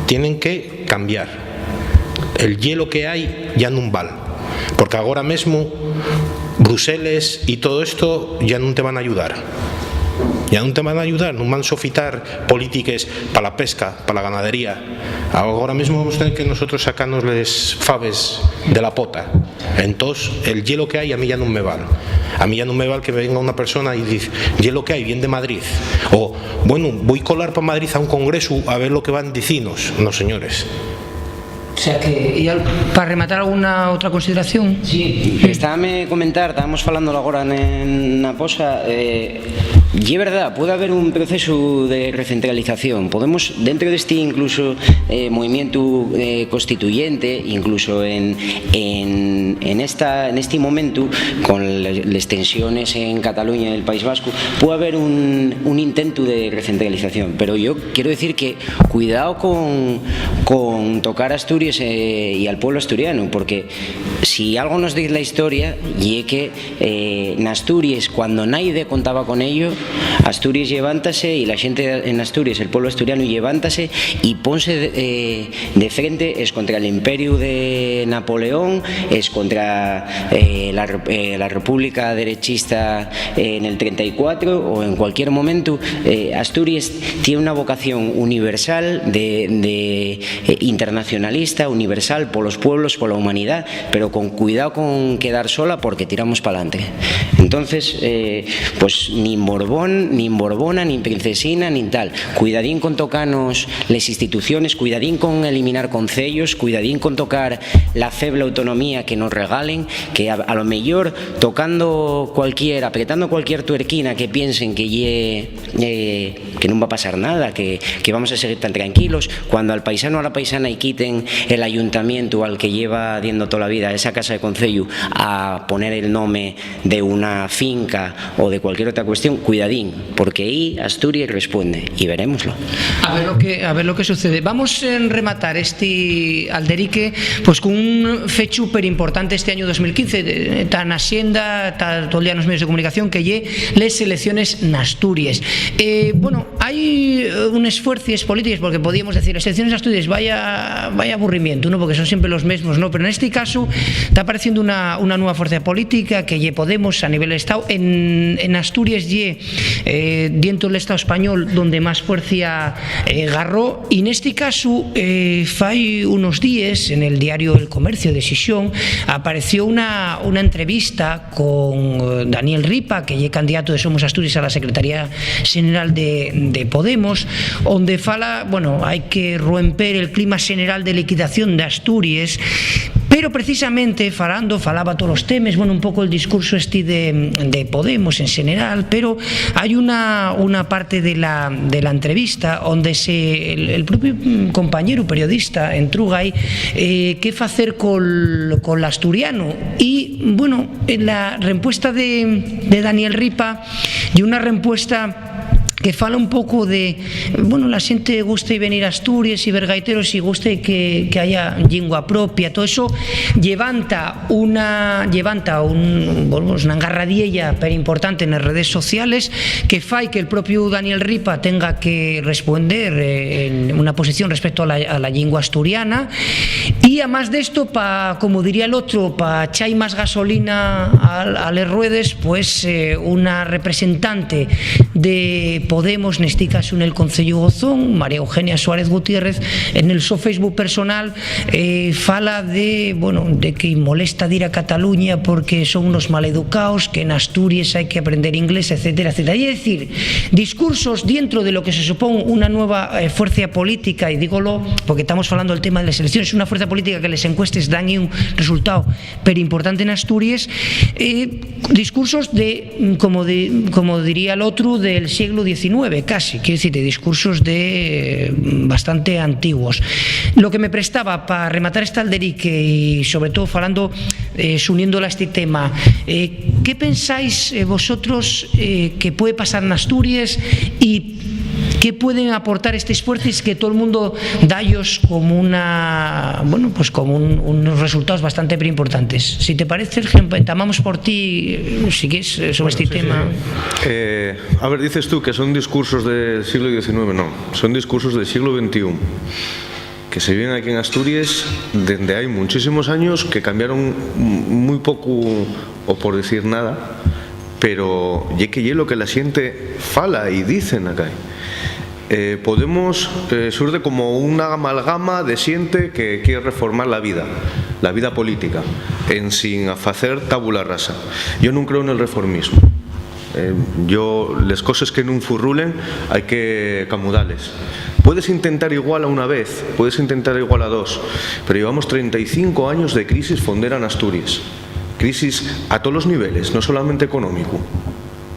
tienen que cambiar. El hielo que hay ya no vale, porque ahora mismo Bruselas y todo esto ya no te van a ayudar. Ya no te van a ayudar, no van a sofitar políticas para la pesca, para la ganadería. Ahora mismo vamos a tener que nosotros sacarnos las faves de la pota. Entonces, el hielo que hay a mí ya no me vale. A mí ya no me vale que venga una persona y dice, hielo que hay, viene de Madrid. O, bueno, voy a colar para Madrid a un congreso a ver lo que van dicinos. No, señores. O sea que, y para rematar alguna outra consideración. Sí, estábame comentar, estábamos falándolo agora na posa, e é verdad, pode haber un proceso de recentralización. Podemos, dentro deste incluso movimiento constituyente, incluso en este momento, con las tensiones en Cataluña y el País Vasco, puede haber un intento de recentralización. Pero yo quiero decir que cuidado con tocar Asturias y al pueblo asturiano, porque si algo nos dice la historia y es que en Asturias, cuando nadie contaba con ello, Asturias levántase y la gente en Asturias, el pueblo asturiano levántase y ponse de frente, es contra el imperio de Napoleón, es contra la república derechista en el 34 o en cualquier momento. Asturias tiene una vocación universal, de internacionalista, universal por los pueblos, por la humanidad, pero con cuidado con quedar sola porque tiramos para adelante. Entonces, pues ni Borbón, ni Borbona, ni Princesina, ni tal. Cuidadín con tocarnos las instituciones, cuidadín con eliminar concellos, cuidadín con tocar la feble autonomía que nos regalen, que a lo mejor tocando apretando cualquier tuerquina que piensen que no va a pasar nada, que vamos a seguir tan tranquilos, cuando al paisano o a la paisana y quiten el ayuntamiento al que lleva diendo toda la vida esa casa de concello a poner el nombre de una finca o de cualquier otra cuestión, cuidadín, porque ahí Asturias responde y verémoslo. A ver lo que sucede. Vamos a rematar este alderique pues con un fecho súper importante este año 2015, tan Hacienda, está todo el día en los medios de comunicación, que lle les elecciones en Asturias. Bueno, hay un esfuerzo políticos, porque podíamos decir, las elecciones en Asturias, vaya aburrimiento, ¿no? Porque son siempre los mismos, ¿no? Pero en este caso está apareciendo una nueva fuerza política que lle Podemos a nivel Estado. En Asturias lle dentro del Estado español donde más fuerza agarró, y en este caso fai unos días en el diario El Comercio de Xixón apareció una entrevista con Daniel Ripa, que lle candidato de Somos Asturias a la Secretaría General de Podemos, donde fala, bueno, hai que romper el clima general de liquidación de Asturias. Pero precisamente falaba todos los temas, bueno, un poco el discurso de Podemos en general, pero hay una parte de la entrevista donde el propio compañero periodista Entrugay qué hacer con el asturiano, y bueno, la respuesta de Daniel Ripa y una respuesta que fala un pouco de, bueno, la xente gusta venir a Asturias e ver gaiteros e gusta que haya lingua propia, todo eso levanta unha engarradiella pero importante nas redes sociales, que fai que el propio Daniel Ripa tenga que responder en una posición respecto a la lingua asturiana, y además de esto, como diría el otro, para echar más gasolina a las ruedas, pues una representante de Podemos, en este caso en el Concello Gozón, María Eugenia Suárez Gutiérrez, en el su Facebook personal fala de que molesta de ir a Cataluña porque son unos maleducados, que en Asturias hay que aprender inglés, etcétera, etcétera. Y es decir, discursos dentro de lo que se supone una nueva fuerza política, y dígolo porque estamos hablando del tema de las elecciones, una fuerza política que les encuestes dan un resultado pero importante en Asturias, discursos como diría el otro, del siglo XIX casi, quiero decir, de discursos bastante antiguos. Lo que me prestaba para rematar esta alderique, y sobre todo falando, uniéndola a este tema, ¿qué pensáis vosotros que puede pasar en Asturias y qué pueden aportar estos esfuerzos que todo el mundo da ellos como unos resultados bastante importantes? Si te parece, empezamos por ti, si quieres, sobre este tema. A ver, dices tú que son discursos del siglo XIX, no, son discursos del siglo XXI, que se viven aquí en Asturias desde hay muchísimos años, que cambiaron muy poco, o por decir nada, pero ye lo que la xente fala y dicen acá. Podemos surde como una amalgama de xente que quiere reformar la vida política, sin hacer tabula rasa. Yo no creo en el reformismo. Las cosas que no furrulen hay que camudales. Puedes intentar igual a una vez, puedes intentar igual a dos, pero llevamos 35 años de crisis fondera en Asturias. Crisis a todos los niveles, no solamente económico.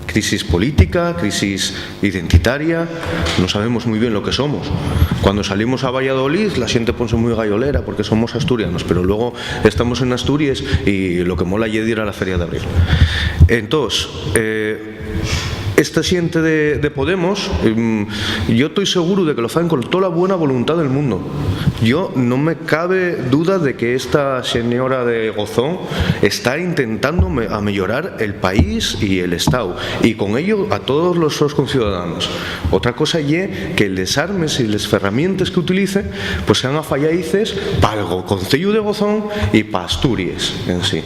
Crisis política, crisis identitaria, no sabemos muy bien lo que somos. Cuando salimos a Valladolid la gente pone muy gallolera porque somos asturianos, pero luego estamos en Asturias y lo que mola es ir a la Feria de Abril. Entonces, esta xente de Podemos, yo estoy seguro de que lo fan con toda la buena voluntad del mundo. Yo no me cabe duda de que esta señora de Gozón está intentando a mejorar el país y el Estado, y con ello a todos los seus conciudadanos. Otra cosa es que les armes y les herramientas que utilice pues sean afalladices para el Concello de Gozón y para Asturias en sí.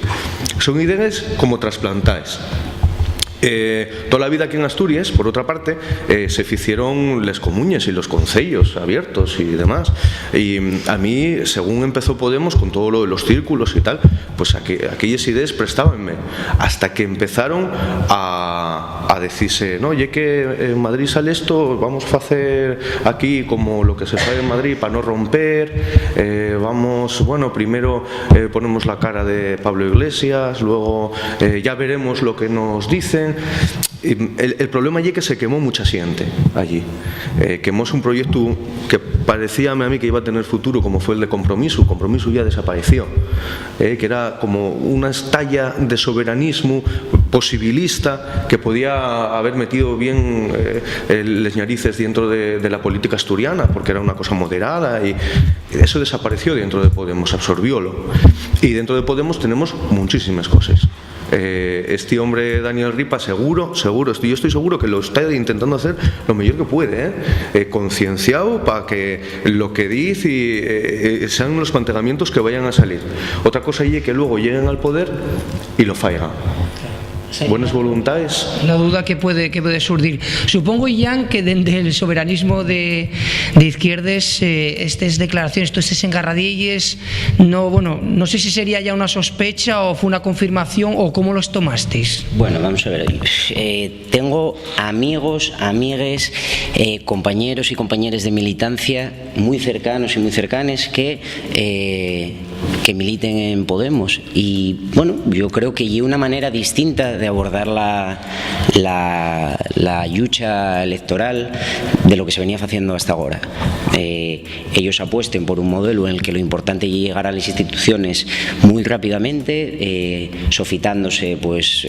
Son ideas como trasplantadas. Toda la vida aquí en Asturias, por otra parte, se hicieron les comuñas y los concellos abiertos y demás. Y a mí, según empezó Podemos, con todo lo de los círculos y tal, pues aquellas ideas prestábanme. Hasta que empezaron a decirse, no, ya que en Madrid sale esto, vamos a hacer aquí como lo que se sabe en Madrid para no romper. Vamos, bueno, primero ponemos la cara de Pablo Iglesias, luego ya veremos lo que nos dicen. El problema allí es que se quemó mucha gente allí. Quemóse un proyecto que parecía a mí que iba a tener futuro, como fue el de Compromiso. Compromiso ya desapareció, que era como una estalla de soberanismo posibilista que podía haber metido bien les narices dentro de la política asturiana, porque era una cosa moderada, y eso desapareció dentro de Podemos, absorbiólo. Y dentro de Podemos tenemos muchísimas cosas. Este hombre Daniel Ripa seguro, yo estoy seguro que lo está intentando hacer lo mejor que puede, concienciado para que lo que dice sean los planteamientos que vayan a salir. Otra cosa es que luego lleguen al poder y lo faigan. Buenas voluntades. La duda que puede surgir. Supongo, Ian, que desde el soberanismo de izquierdas estas declaraciones, todas estas engarradillas, no sé si sería ya una sospecha o fue una confirmación o cómo los tomasteis. Bueno, vamos a ver. Tengo amigos, amigues, compañeros y compañeras de militancia muy cercanos y muy cercanas que militen en Podemos, y bueno, yo creo que hay una manera distinta de abordar la lucha electoral de lo que se venía haciendo hasta ahora. Ellos apuesten por un modelo en el que lo importante es llegar a las instituciones muy rápidamente, sofitándose pues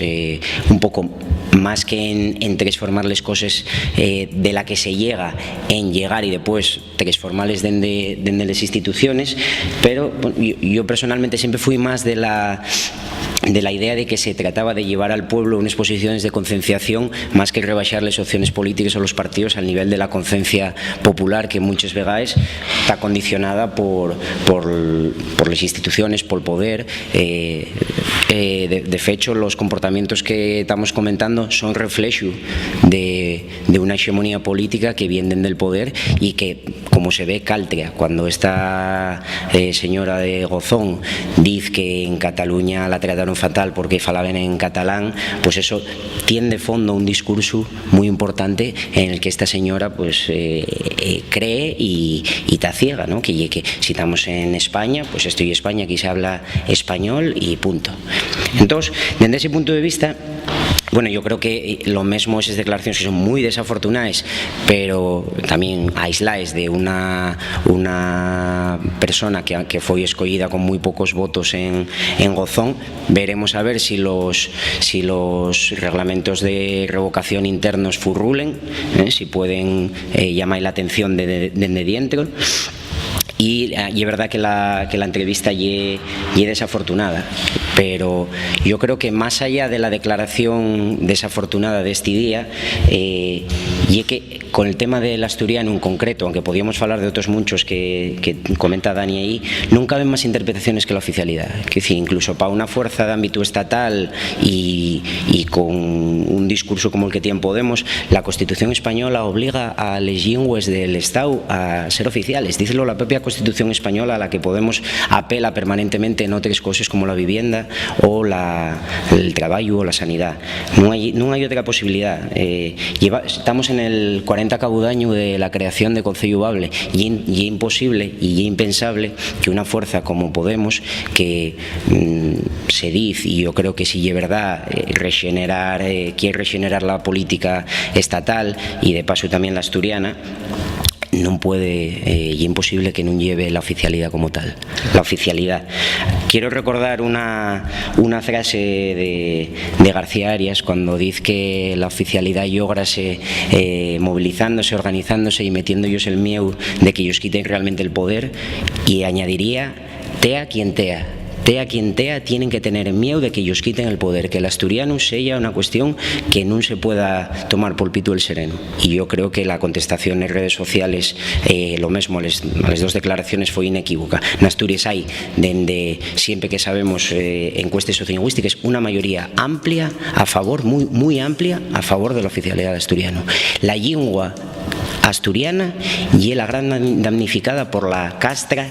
un poco más que en transformar las cosas de la que se llega en llegar y después transformarles dentro de las instituciones. Pero bueno, yo personalmente siempre fui más de la idea de que se trataba de llevar al pueblo unas posiciones de concienciación más que rebaixar las opciones políticas o los partidos al nivel de la conciencia popular, que muchas veces está condicionada por las instituciones, por el poder. De hecho, los comportamientos que estamos comentando son reflejo de una hegemonía política que vienen del poder y que, como se ve, caltrea. Cuando esta señora de Gozón dice que en Cataluña la trataron fatal porque falaban en catalán, pues eso tiene de fondo un discurso muy importante en el que esta señora pues cree y está ciega, ¿no? Que si estamos en España, pues estoy en España, aquí se habla español y punto. Entonces, desde ese punto de vista, bueno, yo creo que lo mismo esas declaraciones que son muy desafortunadas, pero también aisladas de una persona que fue escogida con muy pocos votos en Gozón. Veremos a ver si los reglamentos de revocación internos furrulen, si pueden llamar la atención de dentro. Y es verdad que la entrevista es desafortunada, pero yo creo que más allá de la declaración desafortunada de este día, y que con el tema del asturiano en concreto, aunque podíamos hablar de otros muchos que comenta Dani ahí, nunca ven más interpretaciones que la oficialidad. Es decir, incluso para una fuerza de ámbito estatal y con un discurso como el que tiene Podemos, la Constitución española obliga a las lenguas del Estado a ser oficiales. Dícelo la propia Constitución española, a la que Podemos apela permanentemente en otras cosas como la vivienda o el trabajo o la sanidad. No hay otra posibilidad. Estamos en el 40 cabudaño de la creación de Concello Bable y es imposible y es impensable que una fuerza como Podemos, que se dice, y yo creo que sí es verdad, quiere regenerar la política estatal y de paso también la asturiana, non puede e imposible que non lleve la oficialidad como tal. La oficialidad. Quiero recordar una frase de García Arias cuando dice que la oficialidad lógrase movilizándose, organizándose y metiendo ellos el miedo de que ellos quiten realmente el poder, y añadiría, tea quien tea. Tea quien tea, tienen que tener miedo de que ellos quiten el poder, que el asturiano sea una cuestión que no se pueda tomar por pitu el sereno. Y yo creo que la contestación en redes sociales, lo mismo, a las dos declaraciones fue inequívoca. En Asturias hay, dende siempre que sabemos encuestas sociolingüísticas, una mayoría amplia a favor, muy amplia, a favor de la oficialidad del asturiano. La lengua asturiana y la gran damnificada por la castra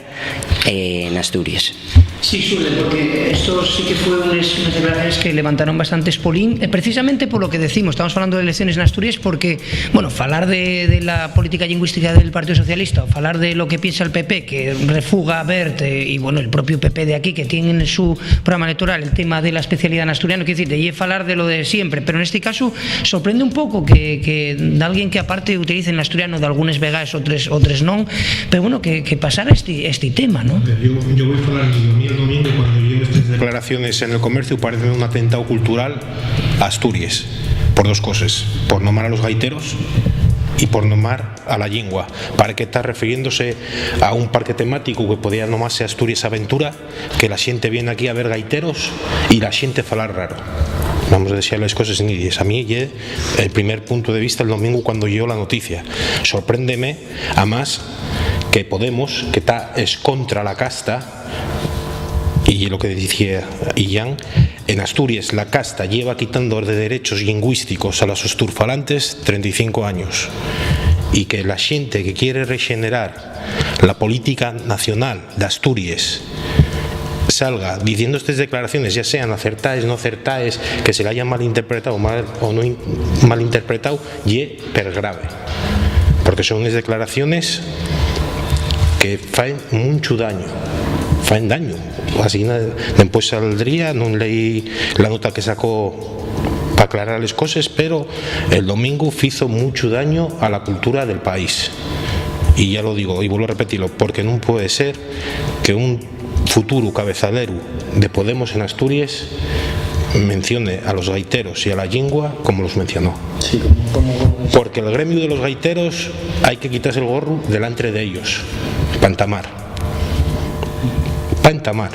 en Asturias. Sí, Xule, porque esto sí que fue unas declaraciones que levantaron bastantes polín, precisamente por lo que decimos, estamos hablando de elecciones en Asturias, porque, bueno, falar de la política lingüística del Partido Socialista, o falar de lo que piensa el PP, que refuga a Bert, y bueno, el propio PP de aquí, que tiene en su programa electoral el tema de la especialidad en asturiano, quiero decir, de falar de lo de siempre, pero en este caso sorprende un poco que de alguien que aparte utilice en asturiano de algunas vegas otras non, pero bueno, que pasara este tema, ¿no? Yo voy a falar el domingo cuando yo estas declaraciones en el comercio parecen un atentado cultural a Asturias, por dos cosas: por nomar a los gaiteros y por nomar a la lengua. Para que está refiriéndose a un parque temático que podía nomarse Asturias Aventura, que la gente viene aquí a ver gaiteros y la gente falar raro. Vamos a decir las cosas en idias. A mí el primer punto de vista el domingo cuando yo la noticia. Sorpréndeme, además, que Podemos, que es contra la casta, y lo que decía Ian, en Asturias la casta lleva quitando de derechos lingüísticos a los asturfalantes 35 años, y que la gente que quiere regenerar la política nacional de Asturias salga diciendo estas declaraciones, ya sean acertadas, no acertadas, que se la hayan malinterpretado o no malinterpretado, y per grave, porque son unas declaraciones que faen mucho daño, faen daño. Así después saldría, no leí la nota que sacó para aclarar las cosas, pero el domingo hizo mucho daño a la cultura del país. Y ya lo digo y vuelvo a repetirlo, porque no puede ser que un futuro cabezalero de Podemos en Asturias mencione a los gaiteros y a la lengua como los mencionó. Sí, porque el gremio de los gaiteros hay que quitarse el gorro delante de ellos, para entamar.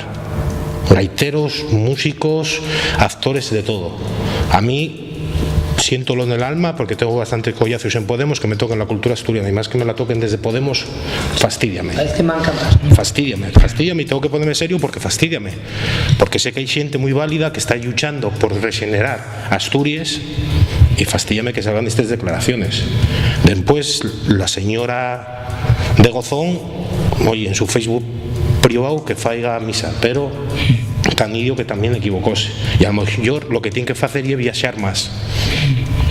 Gaiteros, músicos, actores, de todo. A mí siéntolo en el alma porque tengo bastantes collazos en Podemos que me tocan la cultura asturiana, y más que me la toquen desde Podemos, fastídiame. Fastídiame y tengo que ponerme serio porque fastídiame. Porque sé que hay gente muy válida que está luchando por regenerar Asturias, y fastídiame que salgan estas declaraciones. Después la señora de Gozón, oye, en su Facebook privado que faiga misa, pero tan idio que también equivocóse, y a lo mejor lo que tiene que hacer es viajar más,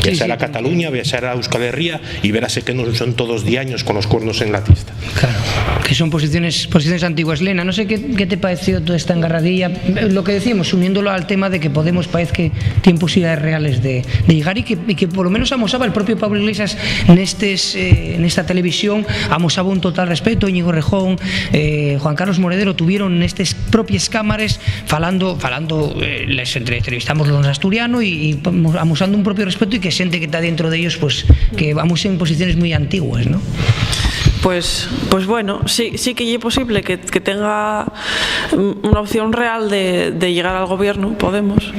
viajar a Cataluña, viajar a Euskal Herria, y verase que no son todos diaños con los cuernos en la tista. Claro, que son posiciones antiguas. Lena, no sé qué te pareció toda esta engarradilla, lo que decíamos, uniéndolo al tema de que Podemos parece que tiene posibilidades reales de llegar, y que por lo menos amosaba el propio Pablo Iglesias en esta televisión, amosaba un total respeto. Íñigo Rejón, Juan Carlos Moredero tuvieron en estas propias cámaras falando les entrevistamos los asturianos y amosando un propio respeto, y que gente que está dentro de ellos pues que vamos en posiciones muy antiguas, ¿no? Pues bueno, sí que es posible que tenga una opción real de llegar al gobierno, Podemos,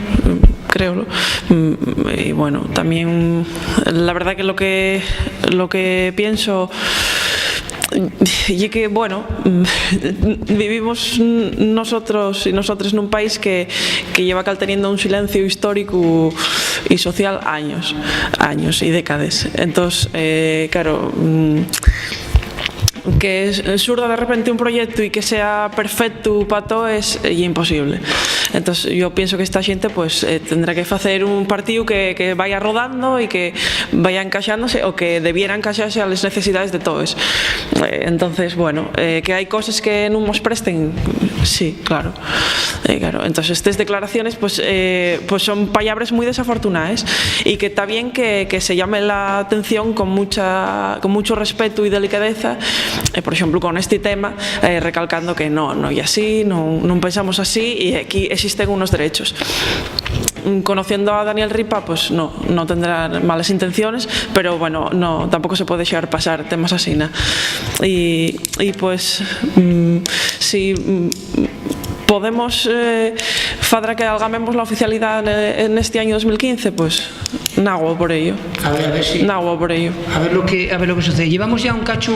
creo. Y bueno, también la verdad que lo que pienso y que, bueno, vivimos nosotros y nosotras en un país que lleva teniendo un silencio histórico y social años y décadas. Entonces, claro, surda de repente un proyecto y que sea perfecto para todo es imposible. Entonces yo pienso que esta xente pues tendrá que facer un partido que vaya rodando e que vaya encaixándose o que debiera encaixarse a las necesidades de todos. Entonces, bueno, que hai cosas que non nos presten, sí, claro. Claro, entonces estas declaraciones pues son palabras muy desafortunadas y que está bien que se llame la atención con mucho respeto y delicadeza, por ejemplo con este tema, recalcando que no y así, no pensamos así y aquí existen unos derechos. Conociendo a Daniel Ripa, pues no tendrá malas intenciones, pero bueno, no, tampoco se puede dejar pasar temas así, ¿no? Y pues si podemos fadra que algamemos la oficialidad en este año 2015, pues nagua por ello. A ver si nagua por ello. A ver lo que sucede. Llevamos ya un cacho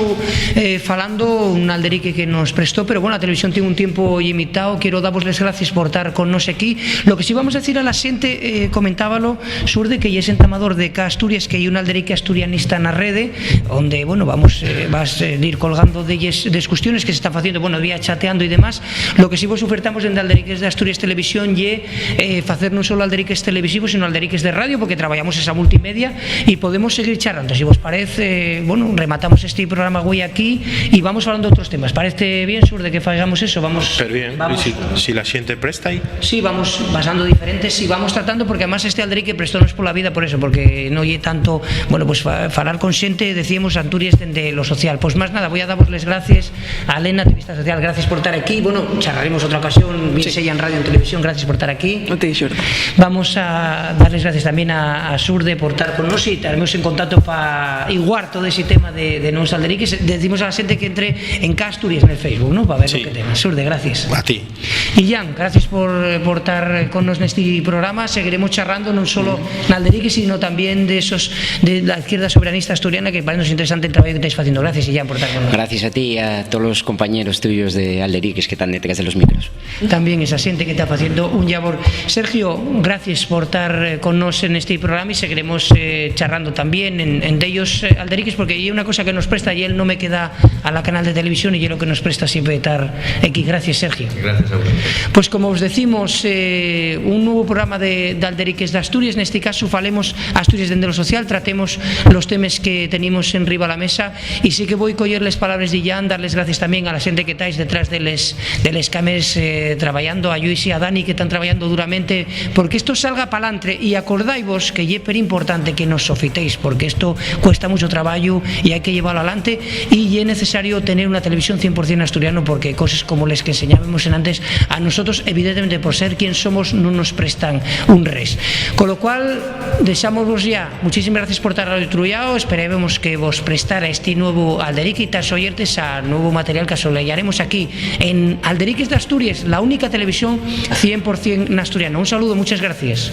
falando, un alderique que nos prestó, pero bueno, la televisión tiene un tiempo limitado. Quiero daros las gracias por estar con nos aquí. Lo que sí vamos a decir a la xente, comentábalo, Surde, que es entamador de Asturias, que hay un alderique asturianista en la rede, donde, bueno, vas a ir colgando de cuestiones que se están haciendo, bueno, vía chateando y demás. Lo que sí vos ofertamos en Alderiques de Asturias Televisión y hacer no solo alderiques televisivos, sino alderiques de radio, porque trabajamos esa multimedia y podemos seguir charlando. Si vos parece, bueno, rematamos este programa hoy aquí y vamos hablando de otros temas. ¿Parece bien, Surde, que hagamos eso? Vamos. Pero bien, vamos, si la xente presta ahí. Sí, vamos basando diferentes y vamos tratando, porque además este alderique prestónos por la vida por eso, porque no hay tanto, bueno, pues falar con xente, decíamos, Asturias de lo social. Pues más nada, voy a daros las gracias a Elena, activista social, gracias por estar aquí. Bueno, charlaremos otra ocasión, bien sea en radio, en televisión, gracias por estar aquí. Vamos a darles gracias también a Surde por estar con nosotros y estaremos en contacto para igualar todo ese tema de nuevos alderiques. Decimos a la gente que entre en Asturias en el Facebook, ¿no? Para ver lo que tema. Surde, gracias. A ti. Y Jan, gracias por estar con nosotros en este programa. Seguiremos charlando no solo en alderiques, sino también de la izquierda soberanista asturiana, que parece interesante el trabajo que estáis haciendo. Gracias, Jan, por estar con nosotros. Gracias a ti y a todos los compañeros tuyos de alderiques que están detrás de los micros. También esa gente que está haciendo un labor. Sergio, gracias por estar con nosotros en este programa y seguiremos charlando también en de ellos alderiques, porque hay una cosa que nos presta y él no me queda a la canal de televisión y es lo que nos presta siempre estar aquí. Gracias, Sergio. Gracias a vos. Pues como os decimos, un nuevo programa de alderiques de Asturias. En este caso falemos Asturias dende lo social, tratemos los temas que tenemos en riba a la mesa y sí que voy a coger las palabras de Jan, darles gracias también a la gente que estáis detrás de les cámaras trabajando, a Luis y a Dani, que están trabajando duramente porque esto salga para adelante. Y acordáis que es importante que nos sofitéis, porque esto cuesta mucho trabajo y hay que llevarlo adelante, y es necesario tener una televisión 100% asturiano, porque cosas como las que enseñábamos en antes, a nosotros evidentemente por ser quien somos no nos prestan un res. Con lo cual deseamos ya muchísimas gracias por estar trullado. Esperemos que vos prestara este nuevo alderique y tas oyertes a nuevo material que asolearemos aquí en Alderiques de Asturias, la única televisión 100% asturiana. Un saludo, muchas gracias.